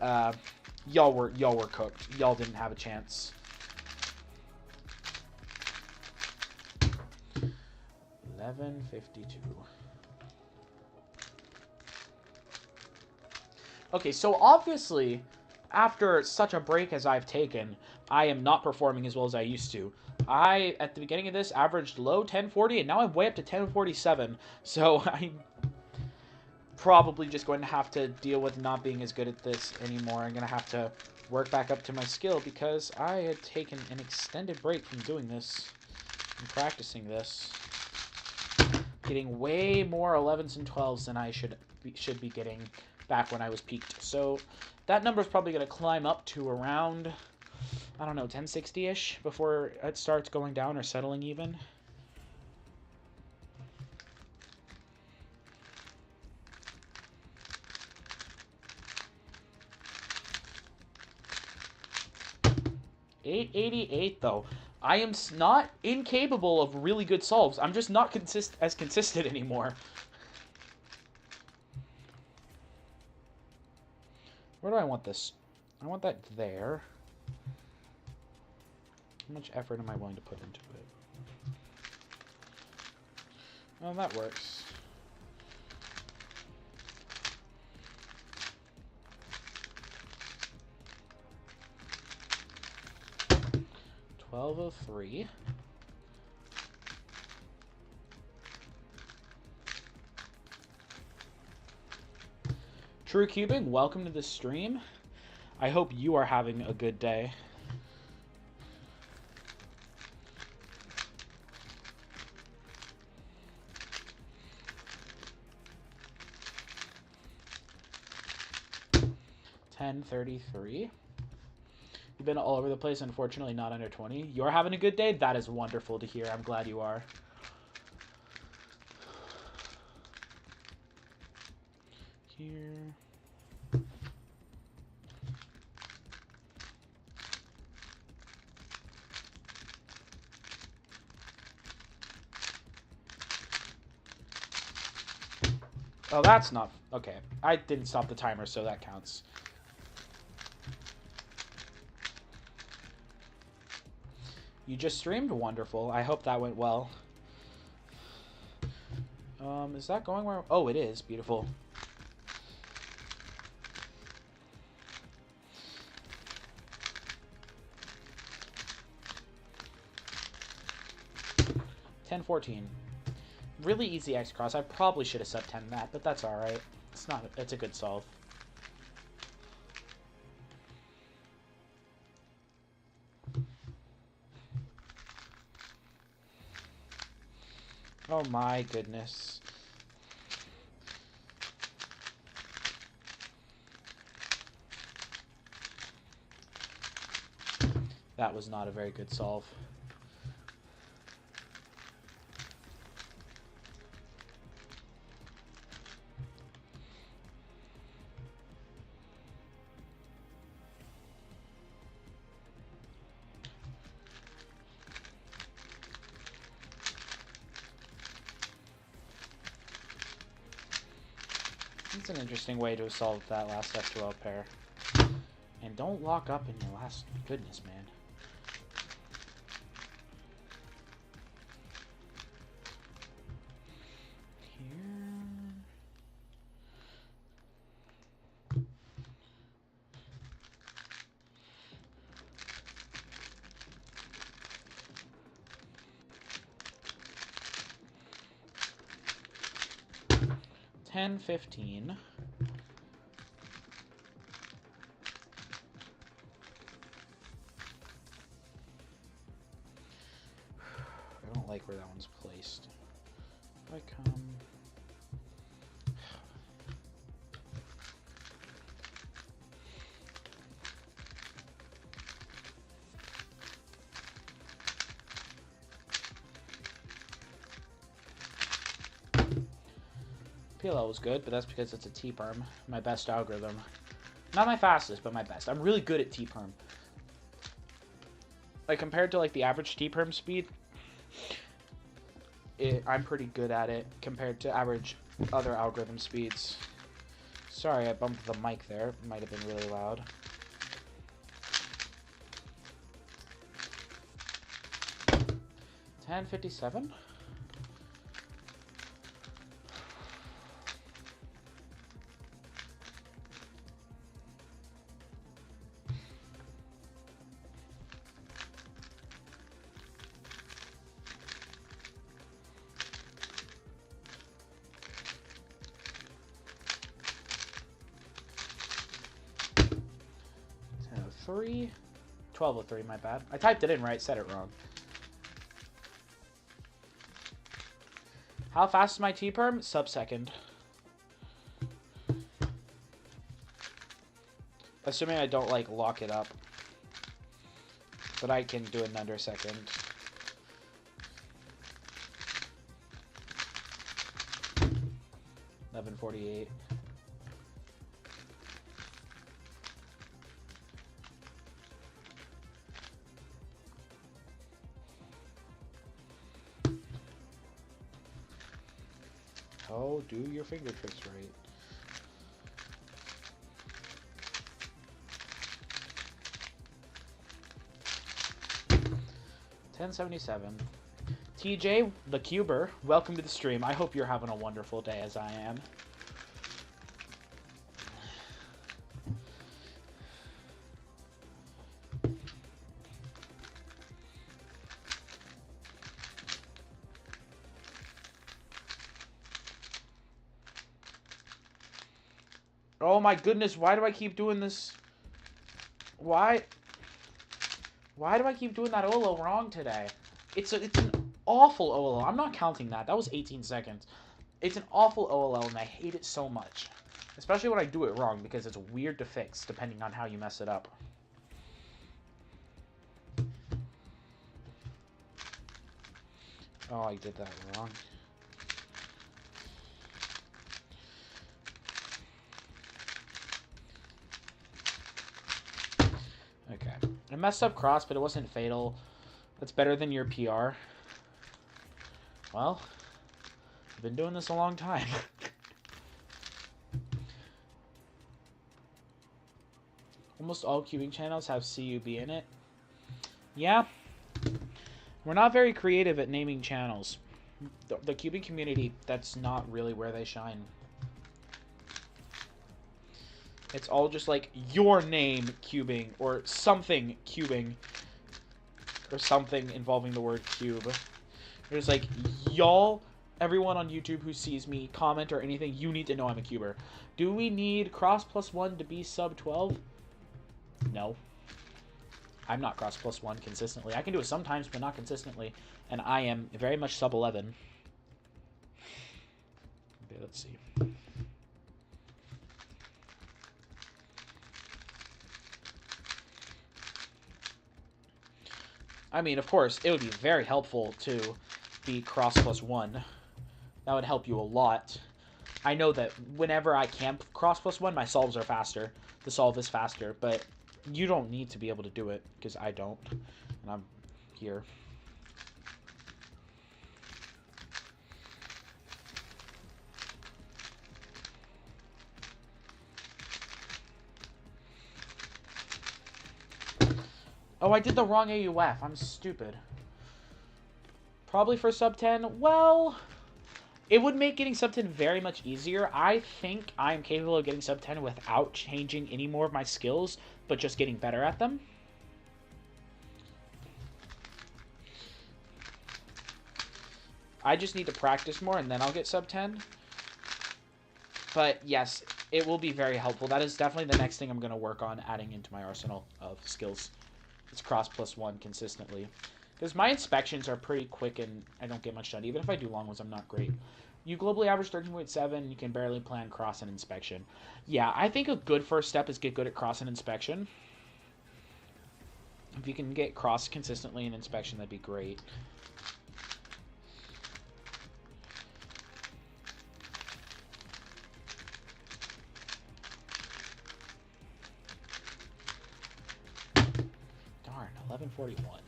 y'all were cooked. Y'all didn't have a chance. $11.52. Okay, so obviously, after such a break as I've taken, I am not performing as well as I used to. I, at the beginning of this, averaged low 1040, and now I'm way up to 1047. So I'm probably just going to have to deal with not being as good at this anymore. I'm going to have to work back up to my skill because I had taken an extended break from doing this and practicing this. Getting way more 11s and 12s than I should be getting back when I was peaked. So that number is probably going to climb up to around, I don't know, 1060-ish before it starts going down or settling even. $888 though. I am not incapable of really good solves. I'm just not as consistent anymore. Where do I want this? I want that there. How much effort am I willing to put into it? Well, that works. $1203. True Cubing, welcome to the stream. I hope you are having a good day. $10.33. You've been all over the place, unfortunately not under 20. You're having a good day? That is wonderful to hear. I'm glad you are. Here. Oh, that's not... Okay. I didn't stop the timer, so that counts. You just streamed? Wonderful. I hope that went well. Is that going where... Oh, it is. Beautiful. $10.14. Really easy X cross. I probably should have sub 10 that, but that's all right. It's not. It's a good solve. Oh my goodness. That was not a very good solve. It's an interesting way to have solved that last F12 pair. And don't lock up in your last... Goodness, man. Here. 10-15. I don't like where that one's placed. If I come... PLL was good, but that's because it's a T-perm. My best algorithm. Not my fastest, but my best. I'm really good at T-perm. Like, compared to, like, the average T-perm speed, I'm pretty good at it compared to average other algorithm speeds. Sorry, I bumped the mic there. It might have been really loud. $10.57. $10.03. 12.03, my bad. I typed it in right, said it wrong. How fast is my T-perm? Sub-second. Assuming I don't, like, lock it up. But I can do it in under a second. $11.48. Oh, do your finger tricks right. $10.77. TJ, the Cuber, welcome to the stream. I hope you're having a wonderful day as I am. Oh my goodness, why do I keep doing this? Why do I keep doing that OLO wrong today? It's an awful OLO. I'm not counting that. That was 18 seconds. It's an awful OLO, and I hate it so much. Especially when I do it wrong, because it's weird to fix, depending on how you mess it up. Oh, I did that wrong. Okay. I messed up cross, but it wasn't fatal. That's better than your PR. Well, I've been doing this a long time. Almost all cubing channels have CUB in it. Yeah. We're not very creative at naming channels. The cubing community, that's not really where they shine. It's all just like your name cubing or something cubing or something involving the word cube. There's like, y'all, everyone on YouTube who sees me comment or anything, you need to know I'm a cuber. Do we need cross +1 to be sub 12? No. I'm not cross +1 consistently. I can do it sometimes, but not consistently. And I am very much sub 11. Okay, let's see. I mean, of course, it would be very helpful to be cross +1. That would help you a lot. I know that whenever I camp cross +1, my solves are faster. The solve is faster, but you don't need to be able to do it, because I don't. And I'm here. Oh, I did the wrong AUF. I'm stupid. Probably for sub 10. Well, it would make getting sub 10 very much easier. I think I'm capable of getting sub 10 without changing any more of my skills, but just getting better at them. I just need to practice more, and then I'll get sub 10. But yes, it will be very helpful. That is definitely the next thing I'm going to work on adding into my arsenal of skills. It's cross +1 consistently. Because my inspections are pretty quick and I don't get much done. Even if I do long ones, I'm not great. You globally average 13.7. You can barely plan cross and inspection. Yeah, I think a good first step is get good at cross and inspection. If you can get cross consistently in inspection, that'd be great. Darn, 11:41.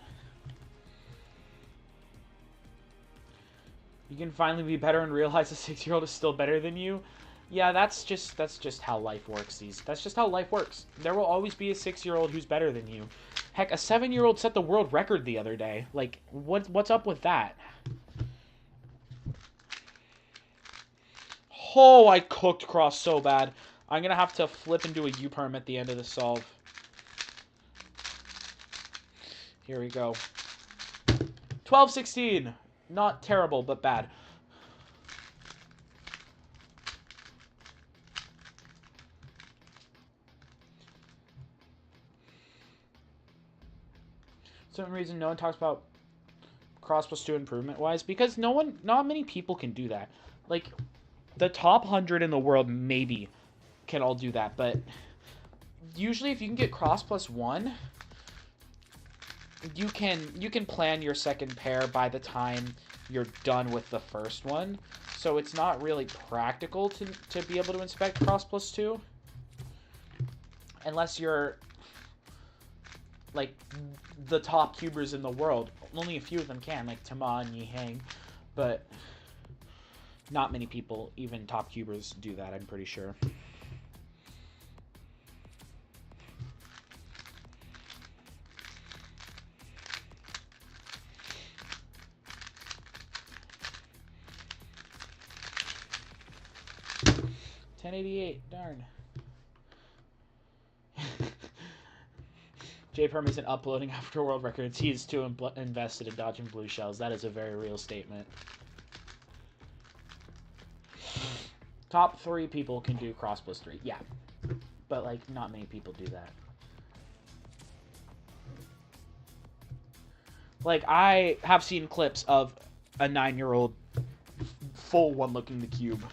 You can finally be better and realize a 6-year-old is still better than you. Yeah, that's just how life works. That's just how life works. There will always be a 6-year-old who's better than you. Heck, a 7-year-old set the world record the other day. Like, what's up with that? Oh, I cooked cross so bad. I'm gonna have to flip and do a U-perm at the end of the solve. Here we go. 12-16. Not terrible, but bad. Some reason no one talks about cross +2 improvement wise, because not many people can do that. Like, the top 100 in the world maybe can all do that, but usually if you can get cross +1, you can plan your second pair by the time you're done with the first one. So it's not really practical to be able to inspect cross +2. Unless you're like the top cubers in the world. Only a few of them can, like Tama and Yihang. But not many people, even top cubers, do that, I'm pretty sure. $10.88, darn. J-Perm isn't uploading after world records. He is too invested in dodging blue shells. That is a very real statement. Top 3 people can do cross +3. Yeah. But, like, not many people do that. Like, I have seen clips of a 9-year-old full one-looking the cube.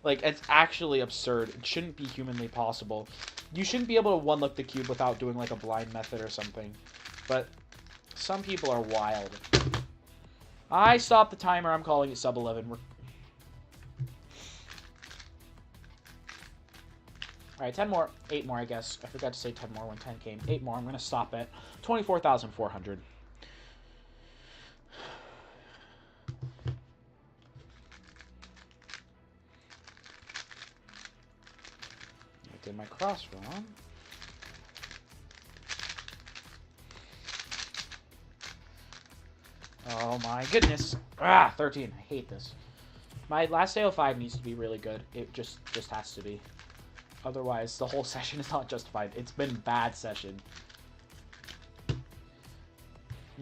Like, it's actually absurd. It shouldn't be humanly possible. You shouldn't be able to one-look the cube without doing, like, a blind method or something. But some people are wild. I stopped the timer. I'm calling it sub 11. Alright, 10 more. 8 more, I guess. I forgot to say 10 more when 10 came. 8 more. I'm going to stop at 24,400. I did my cross wrong. Oh my goodness. 13. I hate this. My last AO5 needs to be really good. It just has to be. Otherwise, the whole session is not justified. It's been a bad session.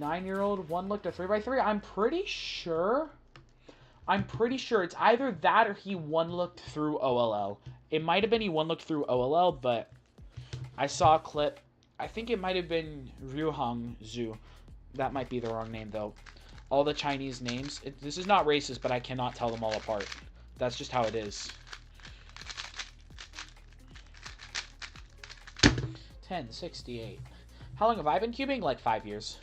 9-year-old one-looked a 3x3. I'm pretty sure it's either that or he one-looked through OLL. It might have been he one-looked through OLL, but I saw a clip. I think it might have been Ryuhong Zhu. That might be the wrong name, though. All the Chinese names. This is not racist, but I cannot tell them all apart. That's just how it is. 1068. How long have I been cubing? Like 5 years.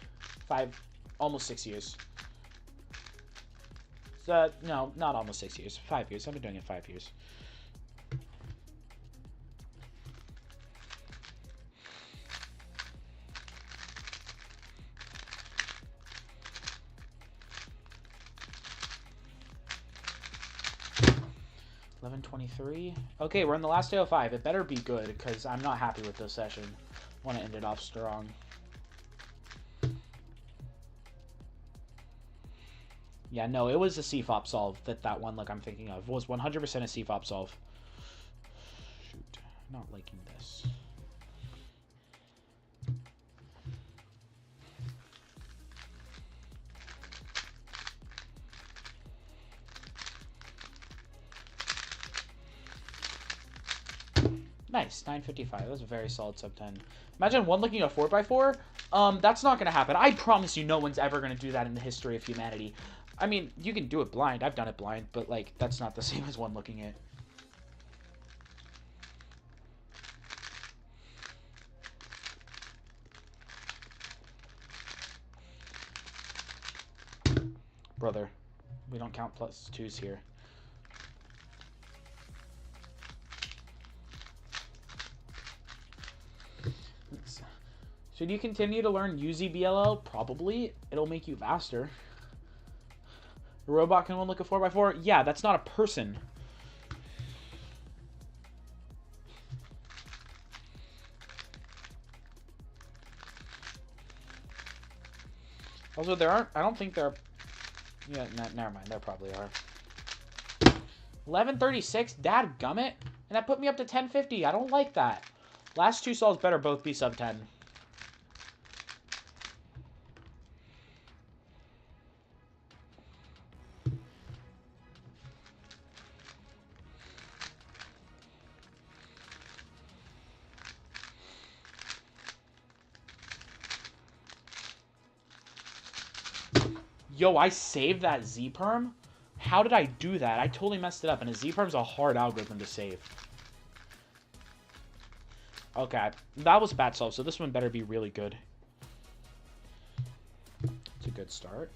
Almost 6 years. So, no, not almost 6 years. 5 years. I've been doing it 5 years. $11.23. Okay, we're in the last day of 5. It better be good, because I'm not happy with this session. I want to end it off strong. Yeah, no, it was a CFOP solve that one look I'm thinking of. It was 100% a CFOP solve. Shoot, I'm not liking this. Nice, 955. That was a very solid sub 10. Imagine one looking at 4x4. That's not going to happen. I promise you no one's ever going to do that in the history of humanity. I mean, you can do it blind. I've done it blind, but, like, that's not the same as one looking it. Brother, we don't count +2s here. Should you continue to learn UZBLL? Probably. It'll make you faster. A robot can one look at 4x4? Yeah, that's not a person. Also, there aren't... I don't think there are... Yeah, never mind. There probably are. 1136? Dadgummit? And that put me up to 1050. I don't like that. Last two solves better both be sub 10. Yo, I saved that Z-perm? How did I do that? I totally messed it up, and a Z-perm's a hard algorithm to save. Okay, that was bad solve, so this one better be really good. It's a good start.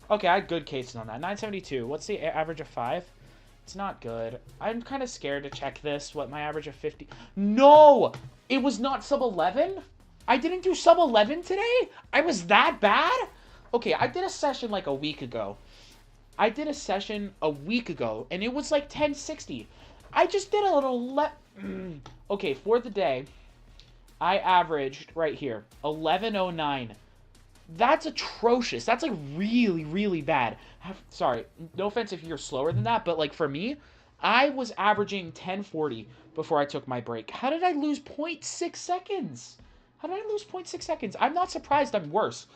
Okay, I had good cases on that. 972. What's the average of 5? It's not good. I'm kind of scared to check this. What, my average of 50? No! It was not sub 11? I didn't do sub 11 today? I was that bad? Okay, I did a session like a week ago. And it was like 1060. I just did a little Okay, for the day, I averaged, right here, 1109. That's atrocious. That's, like, really, really bad. Sorry, no offense if you're slower than that, but, like, for me, I was averaging 1040 before I took my break. How did I lose 0.6 seconds? How did I lose 0.6 seconds? I'm not surprised I'm worse,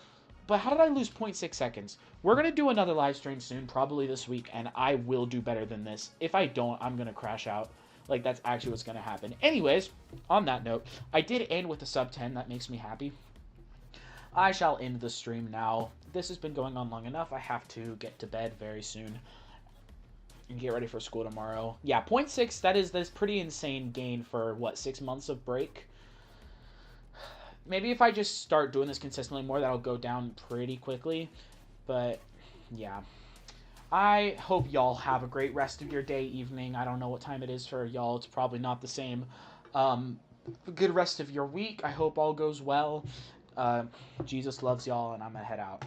but how did I lose 0.6 seconds? We're going to do another live stream soon, probably this week, and I will do better than this. If I don't, I'm going to crash out. Like, that's actually what's going to happen. Anyways, on that note, I did end with a sub 10. That makes me happy. I shall end the stream now. This has been going on long enough. I have to get to bed very soon and get ready for school tomorrow. Yeah, 0.6, that's pretty insane gain for, what, 6 months of break? Maybe if I just start doing this consistently more, that'll go down pretty quickly. But, yeah. I hope y'all have a great rest of your day, evening. I don't know what time it is for y'all. It's probably not the same. Good rest of your week. I hope all goes well. Jesus loves y'all, and I'm gonna head out.